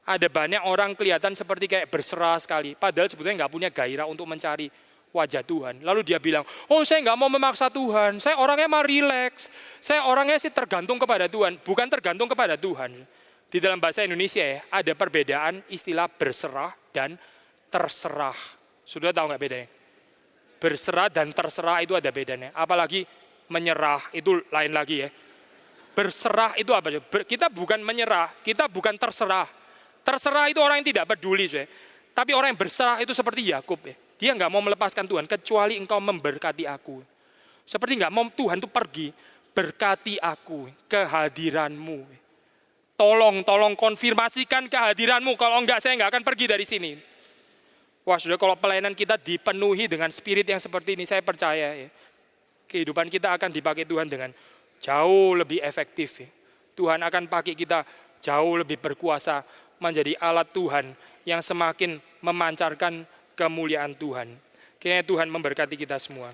Ada banyak orang kelihatan seperti kayak berserah sekali, padahal sebetulnya nggak punya gairah untuk mencari wajah Tuhan. Lalu dia bilang, saya nggak mau memaksa Tuhan, saya orangnya mah rileks, saya orangnya sih tergantung kepada Tuhan, bukan tergantung kepada Tuhan. Di dalam bahasa Indonesia ada perbedaan istilah berserah dan terserah. Sudah tahu nggak bedanya? Berserah dan terserah itu ada bedanya. Apalagi menyerah itu lain lagi Berserah itu apa? Kita bukan menyerah, kita bukan terserah. Terserah itu orang yang tidak peduli. Tapi orang yang berserah itu seperti Yakub. Dia nggak mau melepaskan Tuhan kecuali engkau memberkati aku. Seperti nggak mau Tuhan itu pergi. Berkati aku, kehadiranmu. Tolong konfirmasikan kehadiranmu. Kalau enggak saya enggak akan pergi dari sini. Wah sudah, kalau pelayanan kita dipenuhi dengan spirit yang seperti ini, saya percaya kehidupan kita akan dipakai Tuhan dengan jauh lebih efektif. Tuhan akan pakai kita jauh lebih berkuasa menjadi alat Tuhan yang semakin memancarkan kemuliaan Tuhan. Kiranya Tuhan memberkati kita semua.